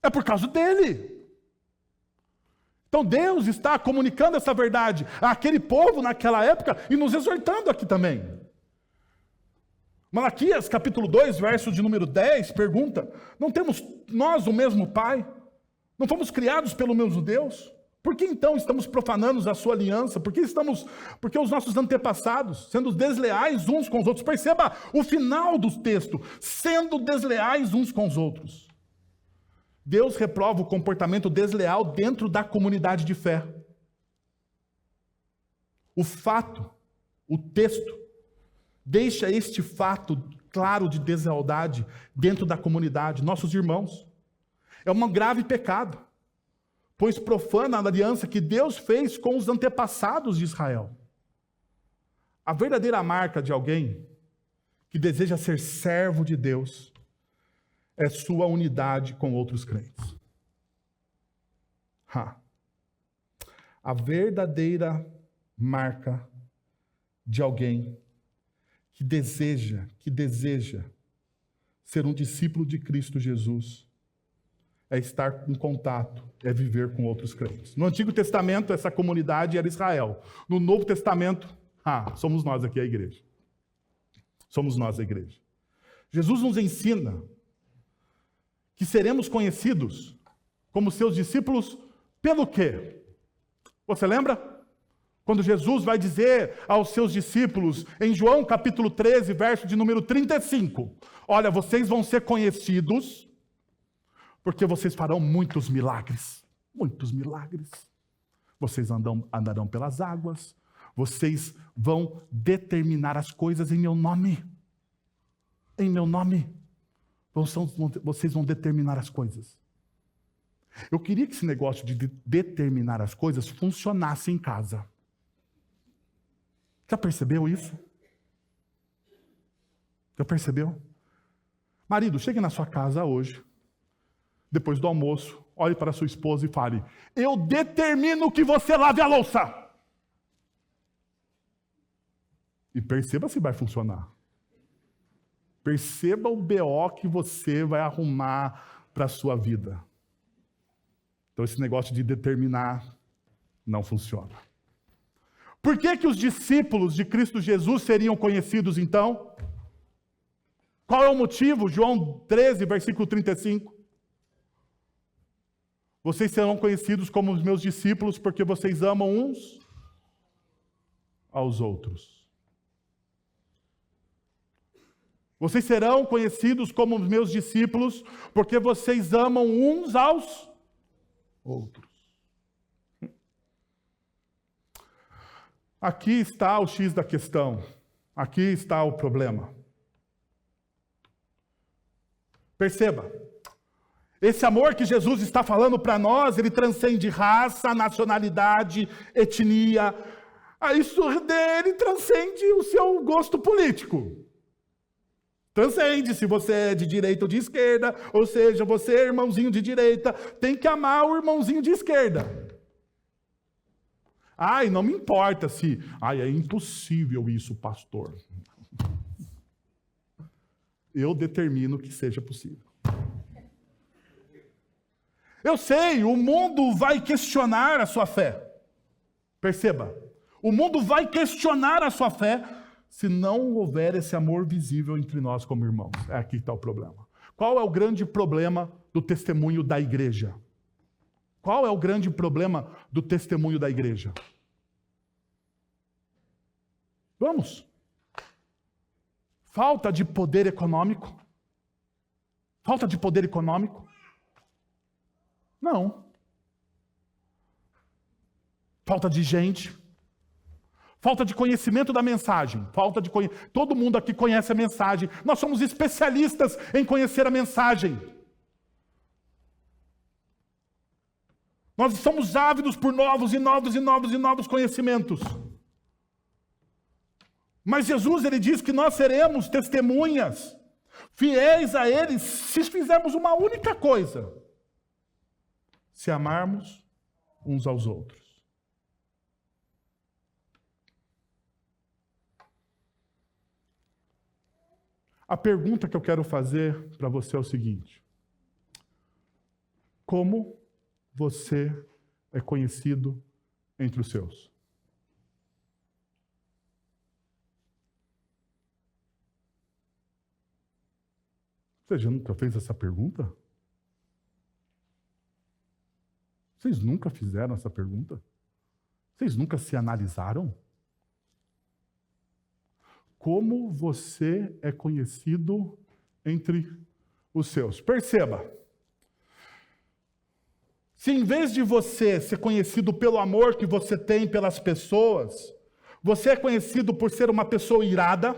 Speaker 1: é por causa dele. Então Deus está comunicando essa verdade àquele povo naquela época e nos exortando aqui também. Malaquias capítulo 2, verso de número 10, pergunta: não temos nós o mesmo Pai? Não fomos criados pelo mesmo Deus? Por que então estamos profanando a sua aliança? Porque os nossos antepassados, sendo desleais uns com os outros, perceba o final do texto, sendo desleais uns com os outros. Deus reprova o comportamento desleal dentro da comunidade de fé. O fato, o texto, deixa este fato claro de deslealdade dentro da comunidade, nossos irmãos. É um grave pecado, pois profana a aliança que Deus fez com os antepassados de Israel. A verdadeira marca de alguém que deseja ser servo de Deus é sua unidade com outros crentes. A verdadeira marca de alguém que deseja ser um discípulo de Cristo Jesus é estar em contato, é viver com outros crentes. No Antigo Testamento, essa comunidade era Israel. No Novo Testamento, somos nós aqui a igreja. Somos nós a igreja. Jesus nos ensina que seremos conhecidos como seus discípulos pelo quê? Você lembra? Quando Jesus vai dizer aos seus discípulos, em João capítulo 13, verso de número 35, olha, vocês vão ser conhecidos porque vocês farão muitos milagres. Muitos milagres. Vocês andarão pelas águas. Vocês vão determinar as coisas em meu nome. Em meu nome. Vocês vão determinar as coisas. Eu queria que esse negócio de determinar as coisas funcionasse em casa. Já percebeu isso? Já percebeu? Marido, chegue na sua casa hoje, depois do almoço, olhe para sua esposa e fale: eu determino que você lave a louça. E perceba se vai funcionar. Perceba o BO que você vai arrumar para a sua vida. Então esse negócio de determinar não funciona. Por que os discípulos de Cristo Jesus seriam conhecidos então? Qual é o motivo? João 13, versículo 35. Vocês serão conhecidos como os meus discípulos porque vocês amam uns aos outros. Vocês serão conhecidos como os meus discípulos porque vocês amam uns aos outros. Aqui está o X da questão. Aqui está o problema. Perceba. Esse amor que Jesus está falando para nós, ele transcende raça, nacionalidade, etnia. Isso dele transcende o seu gosto político. Transcende se você é de direita ou de esquerda, ou seja, você é irmãozinho de direita, tem que amar o irmãozinho de esquerda. E não me importa se... é impossível isso, pastor. Eu determino que seja possível. Eu sei, o mundo vai questionar a sua fé. Perceba, o mundo vai questionar a sua fé se não houver esse amor visível entre nós como irmãos. Aqui está o problema. Qual é o grande problema do testemunho da igreja? Qual é o grande problema do testemunho da igreja? Vamos. Falta de poder econômico? Falta de poder econômico? Não. Falta de gente. Falta de conhecimento da mensagem. Todo mundo aqui conhece a mensagem. Nós somos especialistas em conhecer a mensagem. Nós somos ávidos por novos conhecimentos. Mas Jesus, ele diz que nós seremos testemunhas, fiéis a ele, se fizermos uma única coisa. Se amarmos uns aos outros. A pergunta que eu quero fazer para você é o seguinte: como você é conhecido entre os seus? Você já nunca fez essa pergunta? Vocês nunca fizeram essa pergunta? Vocês nunca se analisaram? Como você é conhecido entre os seus? Perceba. Se em vez de você ser conhecido pelo amor que você tem pelas pessoas, você é conhecido por ser uma pessoa irada,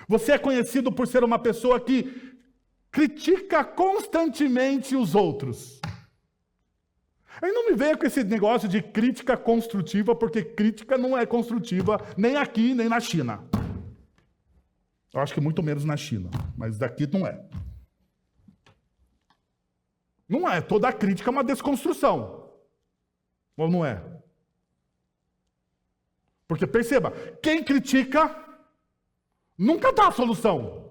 Speaker 1: você é conhecido por ser uma pessoa que critica constantemente os outros. Aí não me venha com esse negócio de crítica construtiva, porque crítica não é construtiva nem aqui, nem na China. Eu acho que muito menos na China, mas daqui não é. Não é. Toda crítica é uma desconstrução. Ou não é? Porque perceba, quem critica nunca dá a solução.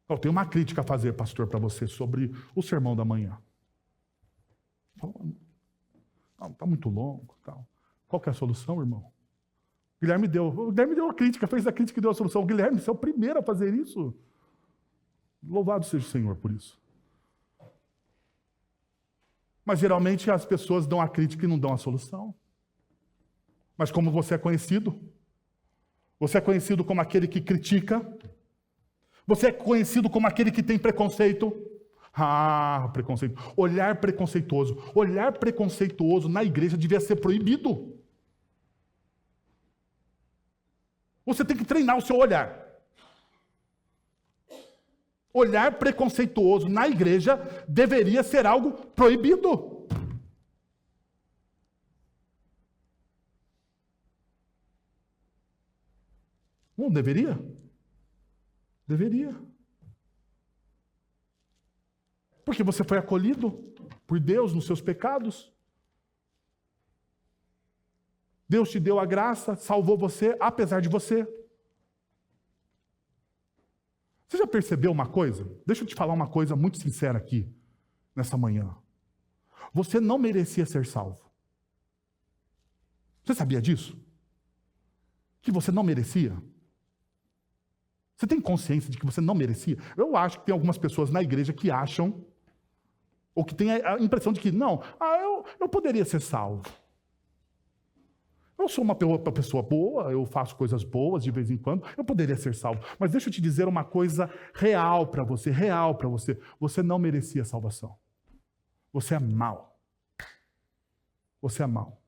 Speaker 1: Eu tenho uma crítica a fazer, pastor, para você sobre o sermão da manhã. Não, está muito longo. Tal. Qual que é a solução, irmão? O Guilherme deu a crítica, fez a crítica e deu a solução. O Guilherme, você é o primeiro a fazer isso. Louvado seja o Senhor por isso. Mas geralmente as pessoas dão a crítica e não dão a solução. Mas como você é conhecido? Você é conhecido como aquele que critica? Você é conhecido como aquele que tem preconceito? Preconceito. Olhar preconceituoso. Olhar preconceituoso na igreja devia ser proibido. Você tem que treinar o seu olhar. Olhar preconceituoso na igreja deveria ser algo proibido. Não deveria? Deveria. Porque você foi acolhido por Deus nos seus pecados. Deus te deu a graça, salvou você, apesar de você. Você já percebeu uma coisa? Deixa eu te falar uma coisa muito sincera aqui, nessa manhã. Você não merecia ser salvo. Você sabia disso? Que você não merecia? Você tem consciência de que você não merecia? Eu acho que tem algumas pessoas na igreja que acham, ou que têm a impressão de que, não, eu poderia ser salvo. Eu sou uma pessoa boa, eu faço coisas boas de vez em quando, eu poderia ser salvo. Mas deixa eu te dizer uma coisa real para você, real para você. Você não merecia salvação. Você é mau. Você é mau.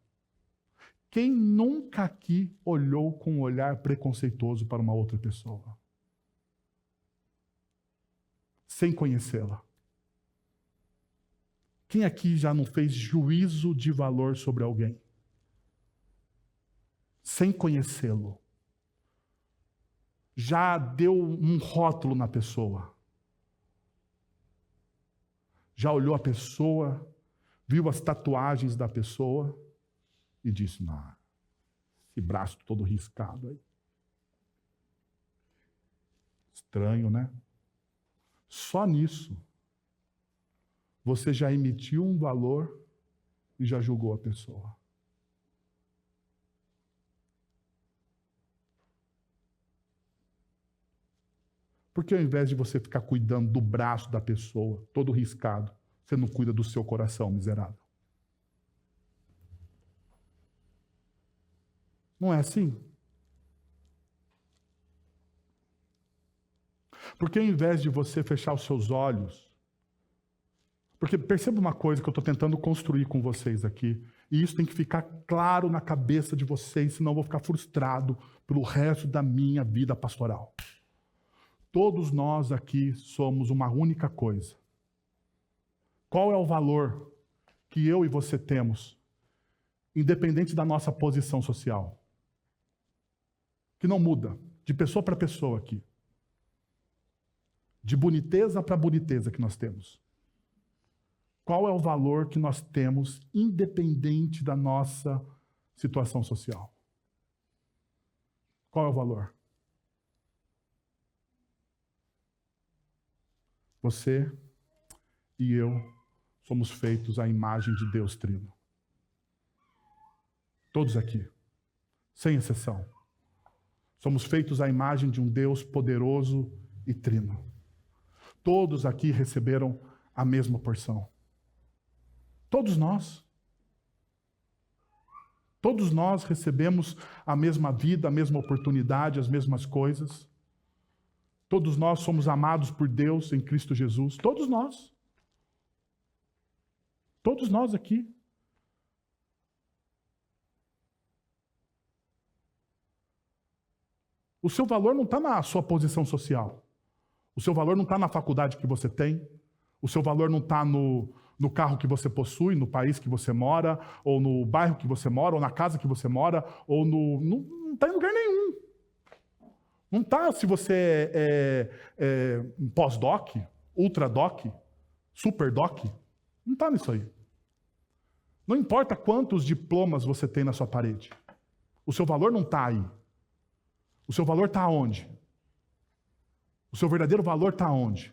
Speaker 1: Quem nunca aqui olhou com um olhar preconceituoso para uma outra pessoa? Sem conhecê-la. Quem aqui já não fez juízo de valor sobre alguém? Sem conhecê-lo. Já deu um rótulo na pessoa. Já olhou a pessoa, viu as tatuagens da pessoa e disse, não, esse braço todo riscado aí. Estranho, né? Só nisso, você já emitiu um valor e já julgou a pessoa. Porque ao invés de você ficar cuidando do braço da pessoa, todo riscado, você não cuida do seu coração, miserável? Não é assim? Porque ao invés de você fechar os seus olhos, porque perceba uma coisa que eu estou tentando construir com vocês aqui, e isso tem que ficar claro na cabeça de vocês, senão eu vou ficar frustrado pelo resto da minha vida pastoral. Todos nós aqui somos uma única coisa. Qual é o valor que eu e você temos, independente da nossa posição social? Que não muda, de pessoa para pessoa aqui. De boniteza para boniteza que nós temos. Qual é o valor que nós temos, independente da nossa situação social? Qual é o valor? Você e eu somos feitos à imagem de Deus Trino. Todos aqui, sem exceção. Somos feitos à imagem de um Deus poderoso e trino. Todos aqui receberam a mesma porção. Todos nós. Todos nós recebemos a mesma vida, a mesma oportunidade, as mesmas coisas. Todos nós somos amados por Deus em Cristo Jesus. Todos nós. Todos nós aqui. O seu valor não está na sua posição social. O seu valor não está na faculdade que você tem. O seu valor não está no carro que você possui, no país que você mora, ou no bairro que você mora, ou na casa que você mora, ou não está em lugar nenhum. Não está se você é pós-doc, ultra-doc, super-doc. Não está nisso aí. Não importa quantos diplomas você tem na sua parede. O seu valor não está aí. O seu valor está onde? O seu verdadeiro valor está onde?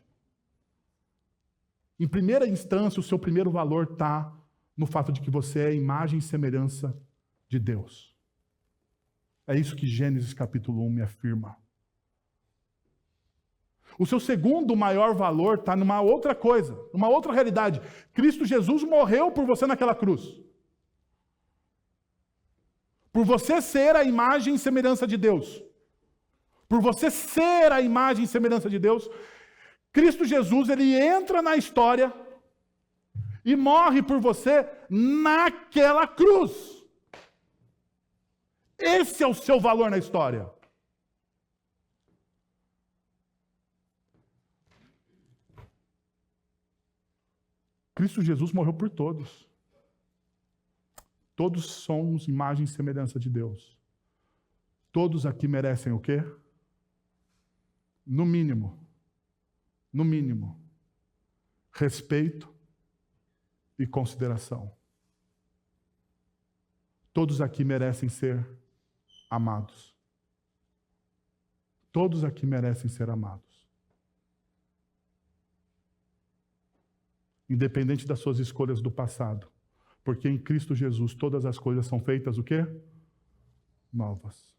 Speaker 1: Em primeira instância, o seu primeiro valor está no fato de que você é a imagem e semelhança de Deus. É isso que Gênesis capítulo 1 me afirma. O seu segundo maior valor está numa outra coisa, numa outra realidade. Cristo Jesus morreu por você naquela cruz. Por você ser a imagem e semelhança de Deus. Por você ser a imagem e semelhança de Deus, Cristo Jesus, ele entra na história e morre por você naquela cruz. Esse é o seu valor na história. Cristo Jesus morreu por todos. Todos somos imagem e semelhança de Deus. Todos aqui merecem o quê? No mínimo, respeito e consideração. Todos aqui merecem ser amados. Todos aqui merecem ser amados. Independente das suas escolhas do passado. Porque em Cristo Jesus todas as coisas são feitas o quê? Novas.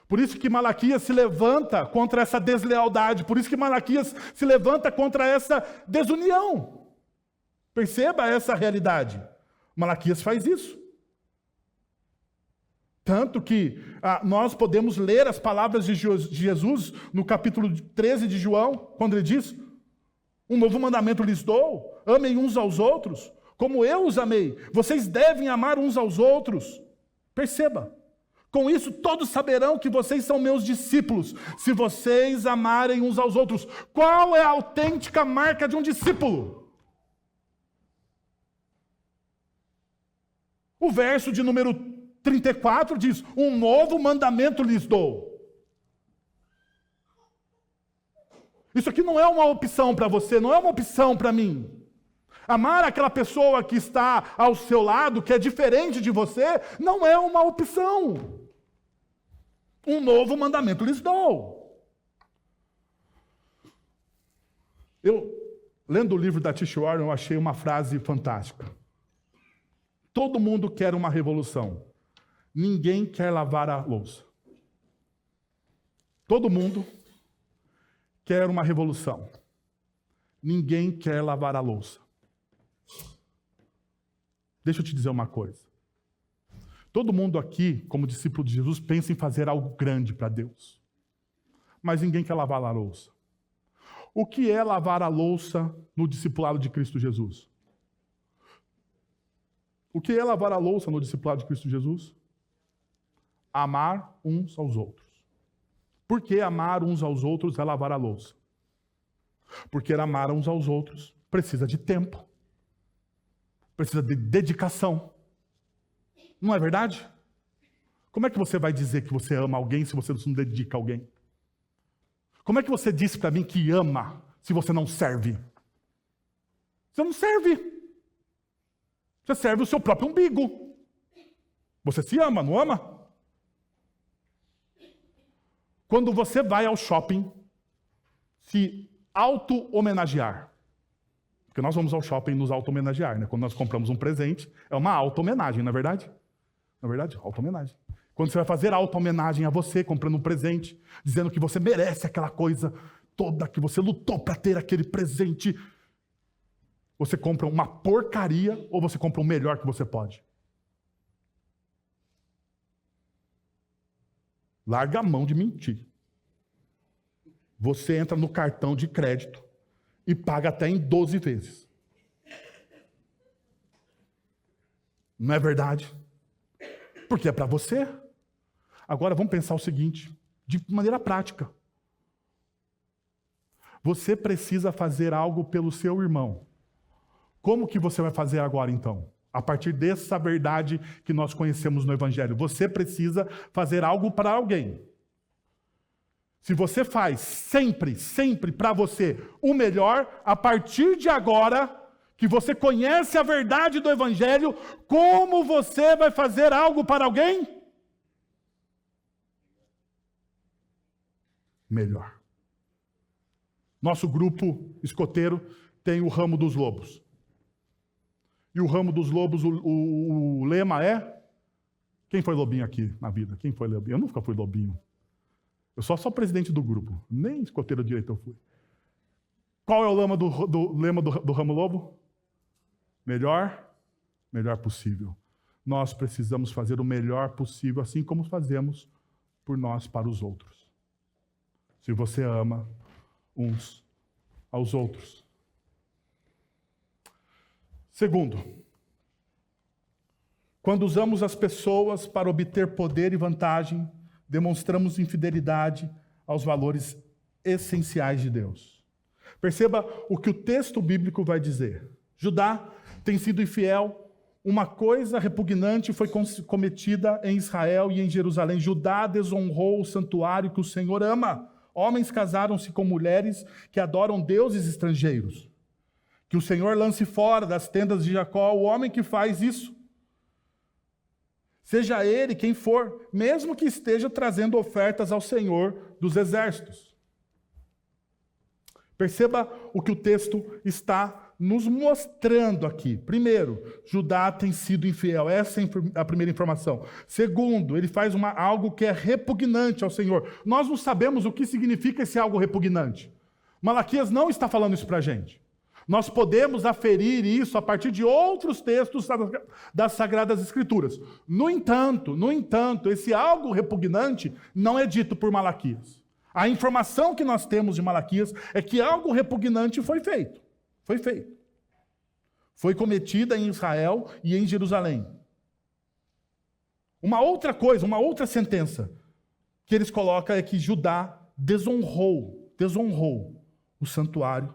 Speaker 1: Por isso que Malaquias se levanta contra essa deslealdade. Por isso que Malaquias se levanta contra essa desunião. Perceba essa realidade. Malaquias faz isso. Tanto que nós podemos ler as palavras de Jesus no capítulo 13 de João, quando ele diz: um novo mandamento lhes dou, amem uns aos outros, como eu os amei. Vocês devem amar uns aos outros. Perceba. Com isso, todos saberão que vocês são meus discípulos, se vocês amarem uns aos outros. Qual é a autêntica marca de um discípulo? O verso de número 34 diz: um novo mandamento lhes dou. Isso aqui não é uma opção para você, não é uma opção para mim. Amar aquela pessoa que está ao seu lado, que é diferente de você, não é uma opção. Um novo mandamento lhes dou. Eu, lendo o livro da Tish Warren, eu achei uma frase fantástica. Todo mundo quer uma revolução. Ninguém quer lavar a louça. Todo mundo quer uma revolução. Ninguém quer lavar a louça. Deixa eu te dizer uma coisa. Todo mundo aqui, como discípulo de Jesus, pensa em fazer algo grande para Deus. Mas ninguém quer lavar a louça. O que é lavar a louça no discipulado de Cristo Jesus? O que é lavar a louça no discipulado de Cristo Jesus? Amar uns aos outros. Por que amar uns aos outros é lavar a louça? Porque amar uns aos outros precisa de tempo. Precisa de dedicação. Não é verdade? Como é que você vai dizer que você ama alguém se você não dedica a alguém? Como é que você disse para mim que ama se você não serve? Você não serve. Você serve o seu próprio umbigo. Você se ama, não ama? Quando você vai ao shopping se auto-homenagear. Porque nós vamos ao shopping nos auto-homenagear, né? Quando nós compramos um presente, é uma auto-homenagem, não é verdade? Não é verdade? Auto-homenagem. Quando você vai fazer auto-homenagem a você, comprando um presente, dizendo que você merece aquela coisa toda, que você lutou para ter aquele presente, você compra uma porcaria ou você compra o melhor que você pode? Larga a mão de mentir. Você entra no cartão de crédito e paga até em 12 vezes. Não é verdade? Porque é para você. Agora vamos pensar o seguinte, de maneira prática. Você precisa fazer algo pelo seu irmão. Como que você vai fazer agora então? A partir dessa verdade que nós conhecemos no Evangelho. Você precisa fazer algo para alguém. Se você faz sempre para você o melhor, a partir de agora que você conhece a verdade do Evangelho, como você vai fazer algo para alguém? Melhor. Nosso grupo escoteiro tem o Ramo dos Lobos. E o Ramo dos Lobos, o lema é... Quem foi lobinho aqui na vida? Quem foi lobinho? Eu nunca fui lobinho. Eu sou só presidente do grupo. Nem escoteiro direito eu fui. Qual é o lema do Ramo Lobo? Melhor possível. Nós precisamos fazer o melhor possível, assim como fazemos por nós para os outros. Se você ama uns aos outros. Segundo, quando usamos as pessoas para obter poder e vantagem, demonstramos infidelidade aos valores essenciais de Deus. Perceba o que o texto bíblico vai dizer. Judá tem sido infiel, uma coisa repugnante foi cometida em Israel e em Jerusalém. Judá desonrou o santuário que o Senhor ama. Homens casaram-se com mulheres que adoram deuses estrangeiros. Que o Senhor lance fora das tendas de Jacó o homem que faz isso. Seja ele quem for, mesmo que esteja trazendo ofertas ao Senhor dos exércitos. Perceba o que o texto está nos mostrando aqui. Primeiro, Judá tem sido infiel. Essa é a primeira informação. Segundo, ele faz algo que é repugnante ao Senhor. Nós não sabemos o que significa esse algo repugnante. Malaquias não está falando isso para a gente. Nós podemos aferir isso a partir de outros textos das Sagradas Escrituras. No entanto, esse algo repugnante não é dito por Malaquias. A informação que nós temos de Malaquias é que algo repugnante foi feito. Foi cometida em Israel e em Jerusalém. Uma outra coisa, uma outra sentença que eles colocam é que Judá desonrou o santuário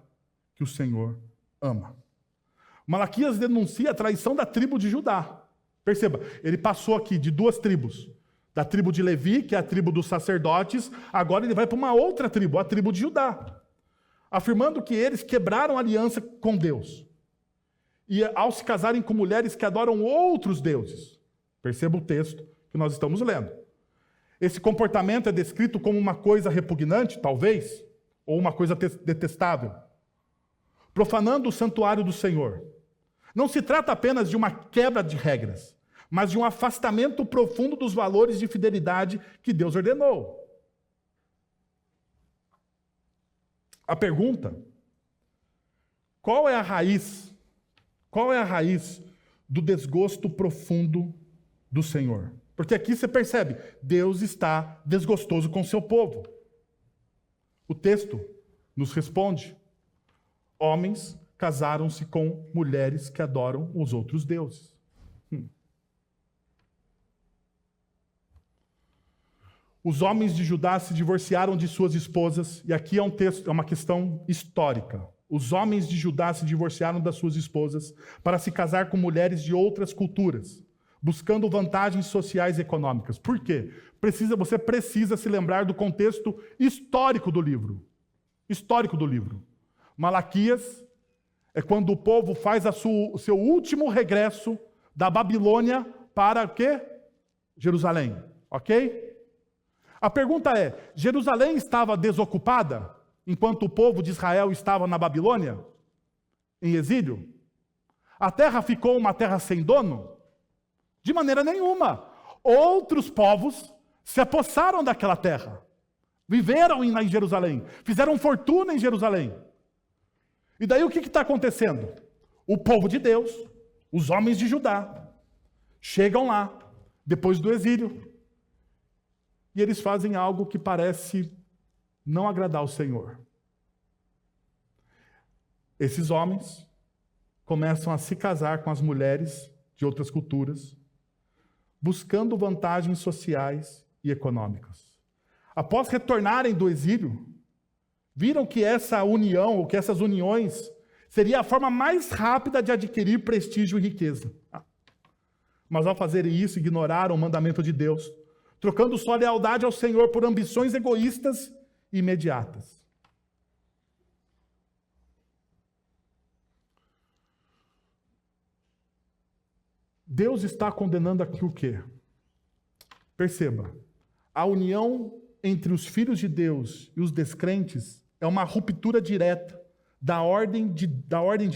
Speaker 1: que o Senhor ama. Malaquias denuncia a traição da tribo de Judá. Perceba, ele passou aqui de duas tribos. Da tribo de Levi, que é a tribo dos sacerdotes, agora ele vai para uma outra tribo, a tribo de Judá. Afirmando que eles quebraram a aliança com Deus. E ao se casarem com mulheres que adoram outros deuses. Perceba o texto que nós estamos lendo. Esse comportamento é descrito como uma coisa repugnante, talvez, ou uma coisa detestável. Profanando o santuário do Senhor. Não se trata apenas de uma quebra de regras, mas de um afastamento profundo dos valores de fidelidade que Deus ordenou. A pergunta: qual é a raiz do desgosto profundo do Senhor? Porque aqui você percebe, Deus está desgostoso com o seu povo. O texto nos responde: homens casaram-se com mulheres que adoram os outros deuses. Os homens de Judá se divorciaram de suas esposas, e aqui é uma questão histórica. Os homens de Judá se divorciaram das suas esposas para se casar com mulheres de outras culturas, buscando vantagens sociais e econômicas. Por quê? Você precisa se lembrar do contexto histórico do livro. Malaquias É quando o povo faz o seu último regresso da Babilônia para o quê? Jerusalém. Ok? A pergunta é, Jerusalém estava desocupada enquanto o povo de Israel estava na Babilônia? Em exílio? A terra ficou uma terra sem dono? De maneira nenhuma. Outros povos se apossaram daquela terra. Viveram em Jerusalém. Fizeram fortuna em Jerusalém. E daí o que está acontecendo? O povo de Deus, os homens de Judá, chegam lá, depois do exílio, e eles fazem algo que parece não agradar ao Senhor. Esses homens começam a se casar com as mulheres de outras culturas, buscando vantagens sociais e econômicas. Após retornarem do exílio, viram que essa união, ou que essas uniões, seria a forma mais rápida de adquirir prestígio e riqueza. Mas ao fazerem isso, ignoraram o mandamento de Deus, trocando sua lealdade ao Senhor por ambições egoístas e imediatas. Deus está condenando aqui o quê? Perceba, a união entre os filhos de Deus e os descrentes é uma ruptura direta da ordem de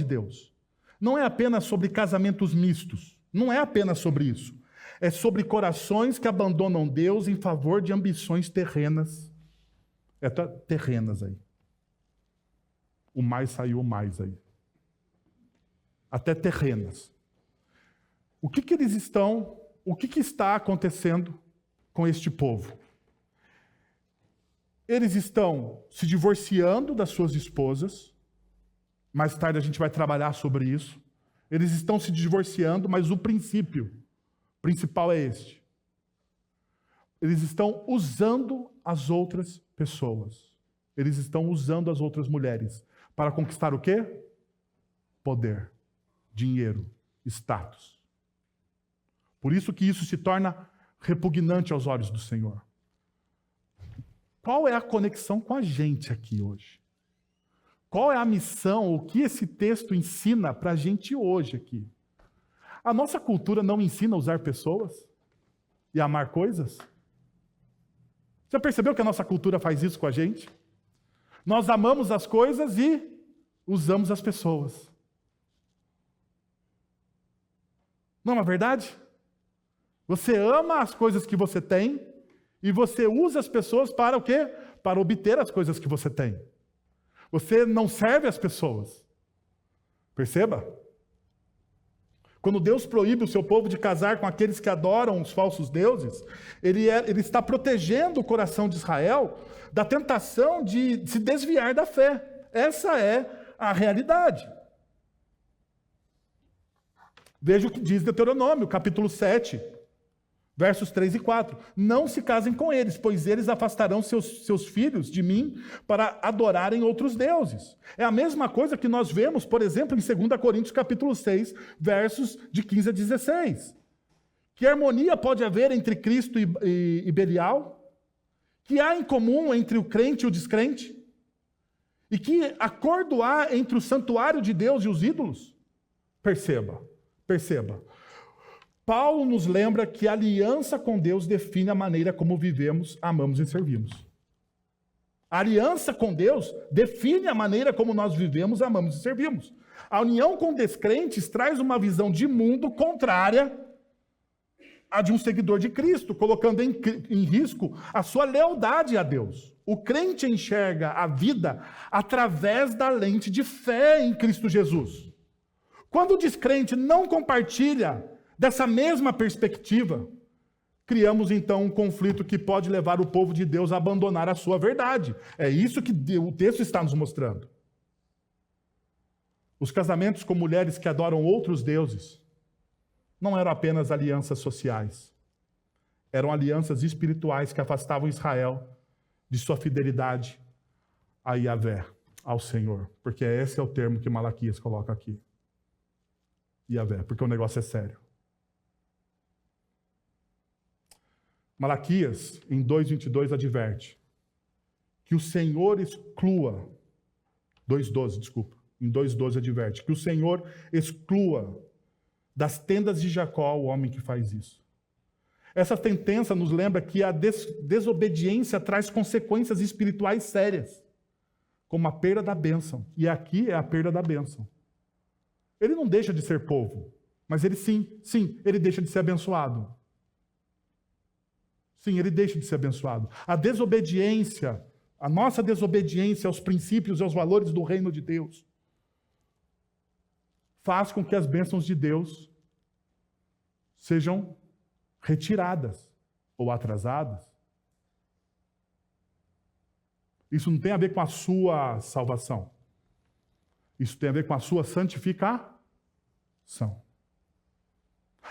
Speaker 1: Deus. Não é apenas sobre casamentos mistos, não é apenas sobre isso. É sobre corações que abandonam Deus em favor de ambições terrenas. Terrenas aí. O mais saiu o mais aí. Até terrenas. O que está acontecendo com este povo? Eles estão se divorciando das suas esposas. Mais tarde a gente vai trabalhar sobre isso. Eles estão se divorciando, mas o princípio principal é este. Eles estão usando as outras pessoas. Eles estão usando as outras mulheres para conquistar o quê? Poder, dinheiro, status. Por isso que isso se torna repugnante aos olhos do Senhor. Qual é a conexão com a gente aqui hoje? Qual é a missão, o que esse texto ensina para a gente hoje aqui? A nossa cultura não ensina a usar pessoas e a amar coisas? Já percebeu que a nossa cultura faz isso com a gente? Nós amamos as coisas e usamos as pessoas. Não é uma verdade? Você ama as coisas que você tem e você usa as pessoas para o quê? Para obter as coisas que você tem. Você não serve as pessoas. Perceba? Quando Deus proíbe o seu povo de casar com aqueles que adoram os falsos deuses, ele está protegendo o coração de Israel da tentação de se desviar da fé. Essa é a realidade. Veja o que diz Deuteronômio, capítulo 7, versos 3 e 4. Não se casem com eles, pois eles afastarão seus filhos de mim para adorarem outros deuses. É a mesma coisa que nós vemos, por exemplo, em 2 Coríntios capítulo 6, versos de 15 a 16. Que harmonia pode haver entre Cristo e Belial? Que há em comum entre o crente e o descrente? E que acordo há entre o santuário de Deus e os ídolos? Perceba. Paulo nos lembra que a aliança com Deus define a maneira como vivemos, amamos e servimos. A aliança com Deus define a maneira como nós vivemos, amamos e servimos. A união com descrentes traz uma visão de mundo contrária à de um seguidor de Cristo, colocando em risco a sua lealdade a Deus. O crente enxerga a vida através da lente de fé em Cristo Jesus. Quando o descrente não compartilha dessa mesma perspectiva, criamos então um conflito que pode levar o povo de Deus a abandonar a sua verdade. É isso que o texto está nos mostrando. Os casamentos com mulheres que adoram outros deuses não eram apenas alianças sociais. Eram alianças espirituais que afastavam Israel de sua fidelidade a Yahvé, ao Senhor. Porque esse é o termo que Malaquias coloca aqui. Yahvé, porque o negócio é sério. Malaquias, em 2:22, adverte que o Senhor exclua, 2:12, desculpa, Em 2,12 adverte, que o Senhor exclua das tendas de Jacó o homem que faz isso. Essa sentença nos lembra que a desobediência traz consequências espirituais sérias, como a perda da bênção. E aqui é a perda da bênção. Ele não deixa de ser povo, mas ele sim, ele deixa de ser abençoado. Sim, ele deixa de ser abençoado. A desobediência, a nossa desobediência aos princípios e aos valores do reino de Deus, faz com que as bênçãos de Deus sejam retiradas ou atrasadas. Isso não tem a ver com a sua salvação. Isso tem a ver com a sua santificação.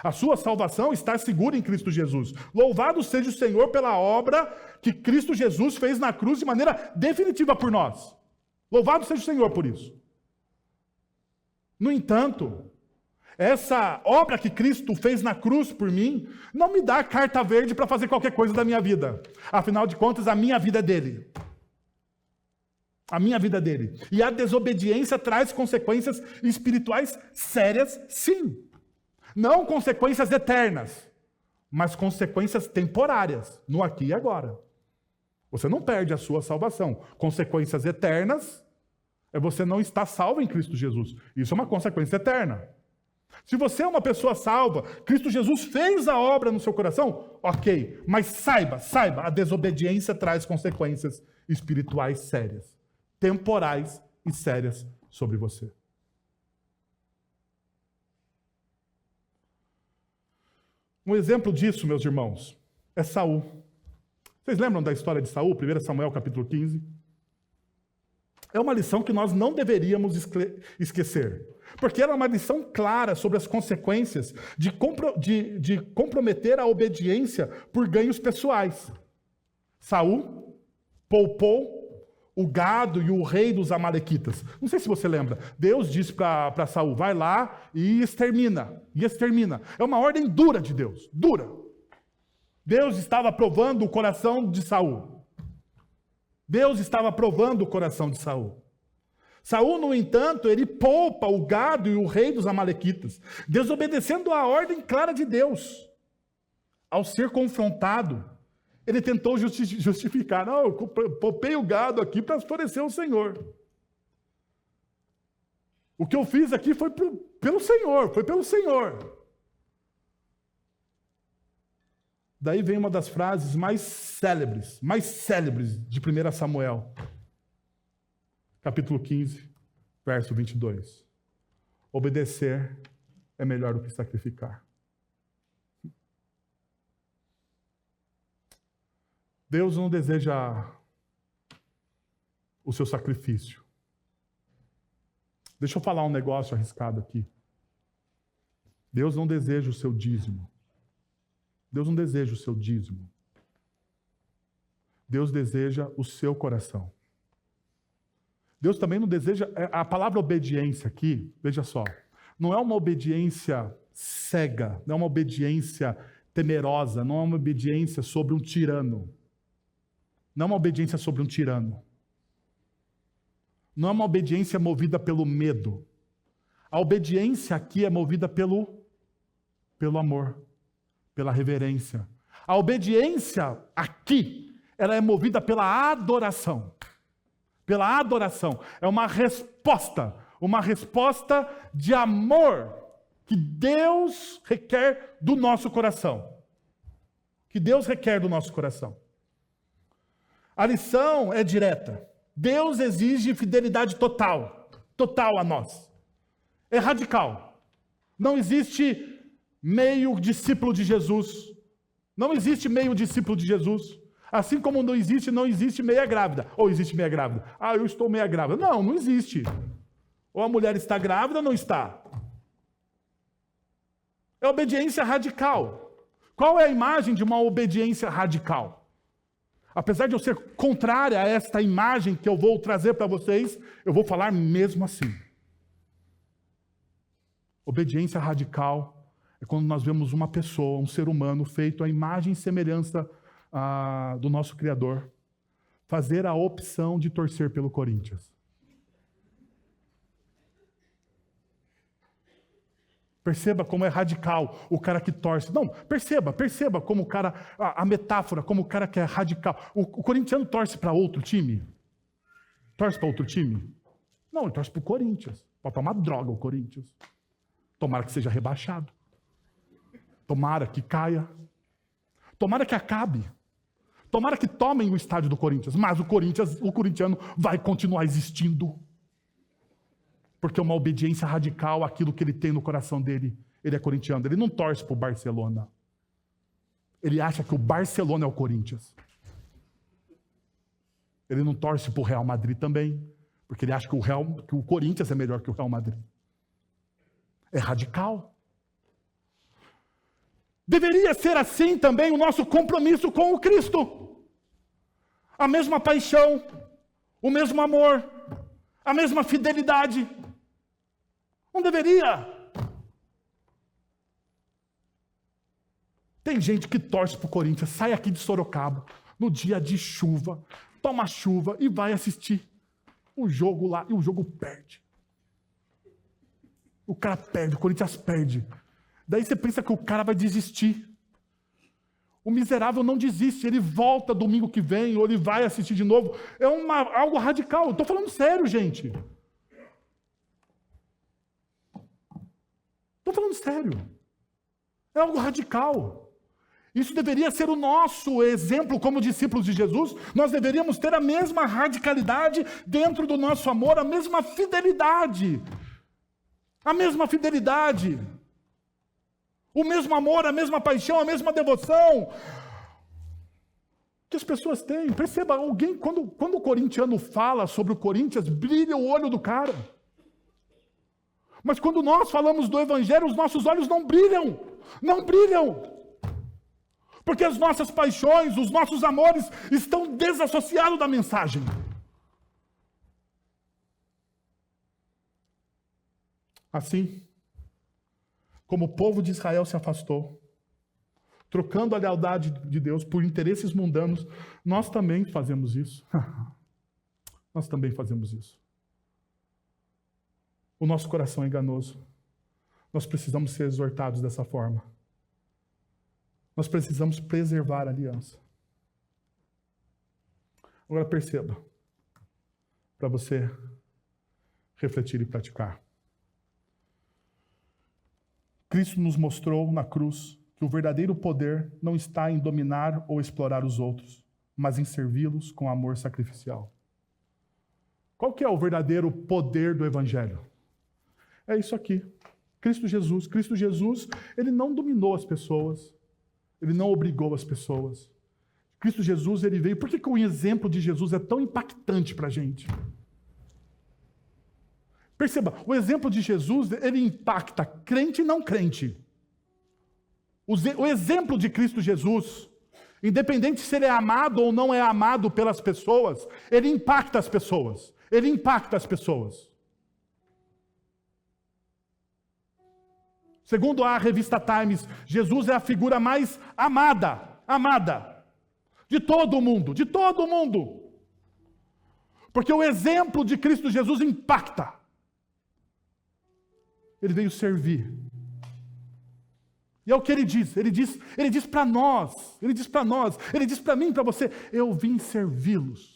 Speaker 1: A sua salvação está segura em Cristo Jesus. Louvado seja o Senhor pela obra que Cristo Jesus fez na cruz de maneira definitiva por nós. Louvado seja o Senhor por isso. No entanto, essa obra que Cristo fez na cruz por mim não me dá carta verde para fazer qualquer coisa da minha vida. Afinal de contas, a minha vida é dele. A minha vida é dele. E a desobediência traz consequências espirituais sérias, sim. Não consequências eternas, mas consequências temporárias, no aqui e agora. Você não perde a sua salvação. Consequências eternas é você não estar salvo em Cristo Jesus. Isso é uma consequência eterna. Se você é uma pessoa salva, Cristo Jesus fez a obra no seu coração, ok. Mas saiba, a desobediência traz consequências espirituais sérias, temporais e sérias sobre você. Um exemplo disso, meus irmãos, é Saul. Vocês lembram da história de Saul, 1 Samuel capítulo 15? É uma lição que nós não deveríamos esquecer, porque era uma lição clara sobre as consequências de comprometer a obediência por ganhos pessoais. Saul poupou o gado e o rei dos amalequitas. Não sei se você lembra. Deus disse para Saul, vai lá e extermina. É uma ordem dura de Deus, dura. Deus estava provando o coração de Saul. Saul, no entanto, ele poupa o gado e o rei dos amalequitas, desobedecendo a ordem clara de Deus. Ao ser confrontado, ele tentou justificar. Não, eu poupei o gado aqui para favorecer o Senhor. O que eu fiz aqui foi pelo Senhor. Daí vem uma das frases mais célebres de 1 Samuel, capítulo 15, verso 22. Obedecer é melhor do que sacrificar. Deus não deseja o seu sacrifício. Deixa eu falar um negócio arriscado aqui. Deus não deseja o seu dízimo. Deus deseja o seu coração. Deus também não deseja... A palavra obediência aqui, veja só, não é uma obediência cega, não é uma obediência temerosa, não é uma obediência sobre um tirano. Não é uma obediência sobre um tirano. Não é uma obediência movida pelo medo. A obediência aqui é movida pelo amor, pela reverência. A obediência aqui, ela é movida pela adoração. Pela adoração. É uma resposta de amor que Deus requer do nosso coração. A lição é direta. Deus exige fidelidade total a nós. É radical. Não existe meio discípulo de Jesus. Não existe meio discípulo de Jesus. Assim como não existe meia grávida. Ou existe meia grávida? Ah, eu estou meia grávida. Não existe. Ou a mulher está grávida ou não está. É obediência radical. Qual é a imagem de uma obediência radical? Apesar de eu ser contrária a esta imagem que eu vou trazer para vocês, eu vou falar mesmo assim. Obediência radical é quando nós vemos uma pessoa, um ser humano feito à imagem e semelhança do nosso Criador, fazer a opção de torcer pelo Corinthians. Perceba como é radical o cara que torce. Não, perceba como o cara, a metáfora, como o cara que é radical. O corintiano torce para outro time? Torce para outro time? Não, ele torce para o Corinthians. Pode tomar droga o Corinthians. Tomara que seja rebaixado. Tomara que caia. Tomara que acabe. Tomara que tomem o estádio do Corinthians. Mas o corintiano vai continuar existindo. Porque é uma obediência radical àquilo que ele tem no coração dele. Ele é corintiano. Ele não torce para o Barcelona. Ele acha que o Barcelona é o Corinthians. Ele não torce para o Real Madrid também. Porque ele acha que o Corinthians é melhor que o Real Madrid. É radical. Deveria ser assim também o nosso compromisso com o Cristo. A mesma paixão, o mesmo amor, a mesma fidelidade. Não deveria. Tem gente que torce para o Corinthians, sai aqui de Sorocaba, no dia de chuva, toma chuva e vai assistir o jogo lá, e o jogo perde. O cara perde, o Corinthians perde. Daí você pensa que o cara vai desistir. O miserável não desiste, ele volta domingo que vem, ou ele vai assistir de novo. É algo radical, eu estou falando sério, gente. Estou falando sério. É algo radical. Isso deveria ser o nosso exemplo como discípulos de Jesus. Nós deveríamos ter a mesma radicalidade dentro do nosso amor, a mesma fidelidade. A mesma fidelidade. O mesmo amor, a mesma paixão, a mesma devoção que as pessoas têm. Perceba, alguém, quando o corintiano fala sobre o Corinthians, brilha o olho do cara. Mas quando nós falamos do Evangelho, os nossos olhos não brilham. Não brilham. Porque as nossas paixões, os nossos amores estão desassociados da mensagem. Assim, como o povo de Israel se afastou, trocando a lealdade de Deus por interesses mundanos, nós também fazemos isso. Nós também fazemos isso. O nosso coração é enganoso. Nós precisamos ser exortados dessa forma. Nós precisamos preservar a aliança. Agora perceba, para você refletir e praticar. Cristo nos mostrou na cruz que o verdadeiro poder não está em dominar ou explorar os outros, mas em servi-los com amor sacrificial. Qual que é o verdadeiro poder do Evangelho? É isso aqui. Cristo Jesus, ele não dominou as pessoas, ele não obrigou as pessoas. Cristo Jesus, ele veio. Por que o exemplo de Jesus é tão impactante para a gente? Perceba, o exemplo de Jesus, ele impacta crente e não crente. O exemplo de Cristo Jesus, independente se ele é amado ou não é amado pelas pessoas, ele impacta as pessoas. Ele impacta as pessoas. Segundo a revista Times, Jesus é a figura mais amada de todo o mundo, de todo o mundo. Porque o exemplo de Cristo Jesus impacta. Ele veio servir. E é o que ele diz para nós, ele diz para mim, para você, eu vim servi-los.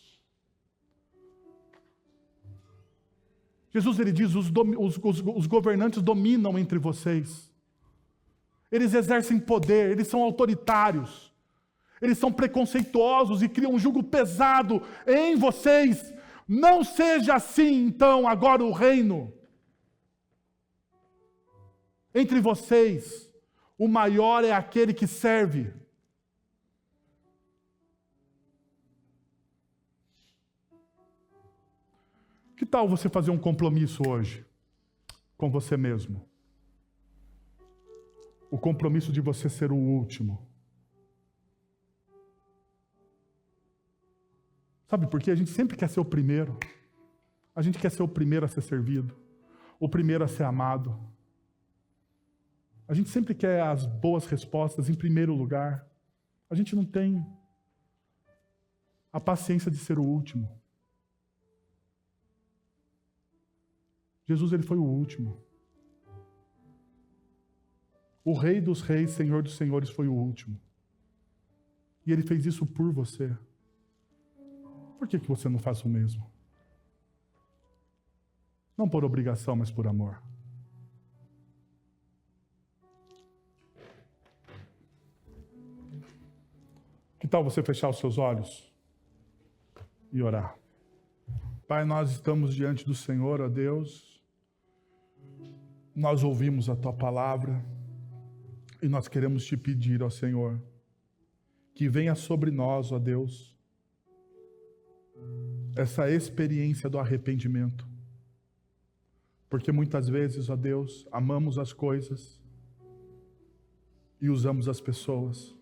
Speaker 1: Jesus, ele diz, os governantes dominam entre vocês. Eles exercem poder, eles são autoritários. Eles são preconceituosos e criam um jugo pesado em vocês. Não seja assim, então, agora o reino. Entre vocês, o maior é aquele que serve. Que tal você fazer um compromisso hoje com você mesmo? O compromisso de você ser o último. Sabe por quê? A gente sempre quer ser o primeiro. A gente quer ser o primeiro a ser servido, o primeiro a ser amado. A gente sempre quer as boas respostas em primeiro lugar. A gente não tem a paciência de ser o último. Jesus, ele foi o último. O Rei dos Reis, Senhor dos Senhores foi o último. E Ele fez isso por você. Por que você não faz o mesmo? Não por obrigação, mas por amor. Que tal você fechar os seus olhos e orar? Pai, nós estamos diante do Senhor, ó Deus. Nós ouvimos a Tua palavra e nós queremos Te pedir, ó Senhor, que venha sobre nós, ó Deus, essa experiência do arrependimento. Porque muitas vezes, ó Deus, amamos as coisas e usamos as pessoas.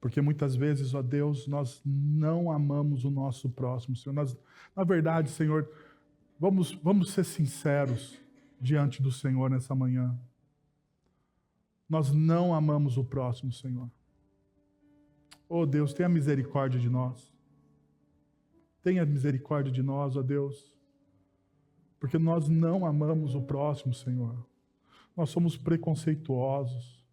Speaker 1: Porque muitas vezes, ó Deus, nós não amamos o nosso próximo, Senhor. Na verdade, Senhor, vamos ser sinceros diante do Senhor nessa manhã. Nós não amamos o próximo, Senhor. Oh Deus, tenha misericórdia de nós. Tenha misericórdia de nós, ó Deus. Porque nós não amamos o próximo, Senhor. Nós somos preconceituosos.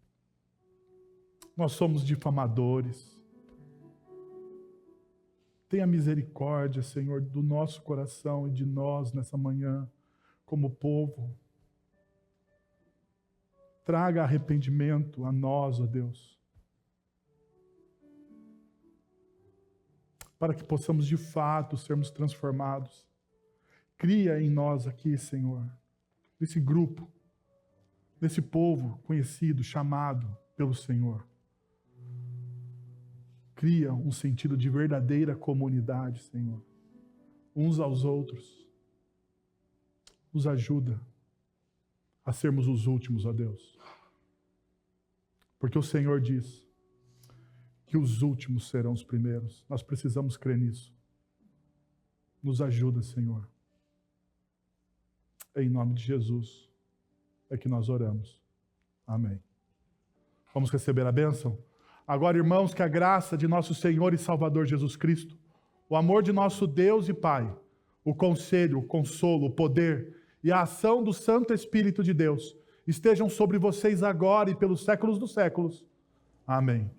Speaker 1: Nós somos difamadores. Tenha misericórdia, Senhor, do nosso coração e de nós nessa manhã, como povo. Traga arrependimento a nós, ó Deus. Para que possamos de fato sermos transformados. Cria em nós aqui, Senhor, nesse grupo, nesse povo conhecido, chamado pelo Senhor. Cria um sentido de verdadeira comunidade, Senhor. Uns aos outros. Nos ajuda a sermos os últimos, ó Deus. Porque o Senhor diz que os últimos serão os primeiros. Nós precisamos crer nisso. Nos ajuda, Senhor. Em nome de Jesus é que nós oramos. Amém. Vamos receber a bênção? Agora, irmãos, que a graça de nosso Senhor e Salvador Jesus Cristo, o amor de nosso Deus e Pai, o conselho, o consolo, o poder e a ação do Santo Espírito de Deus estejam sobre vocês agora e pelos séculos dos séculos. Amém.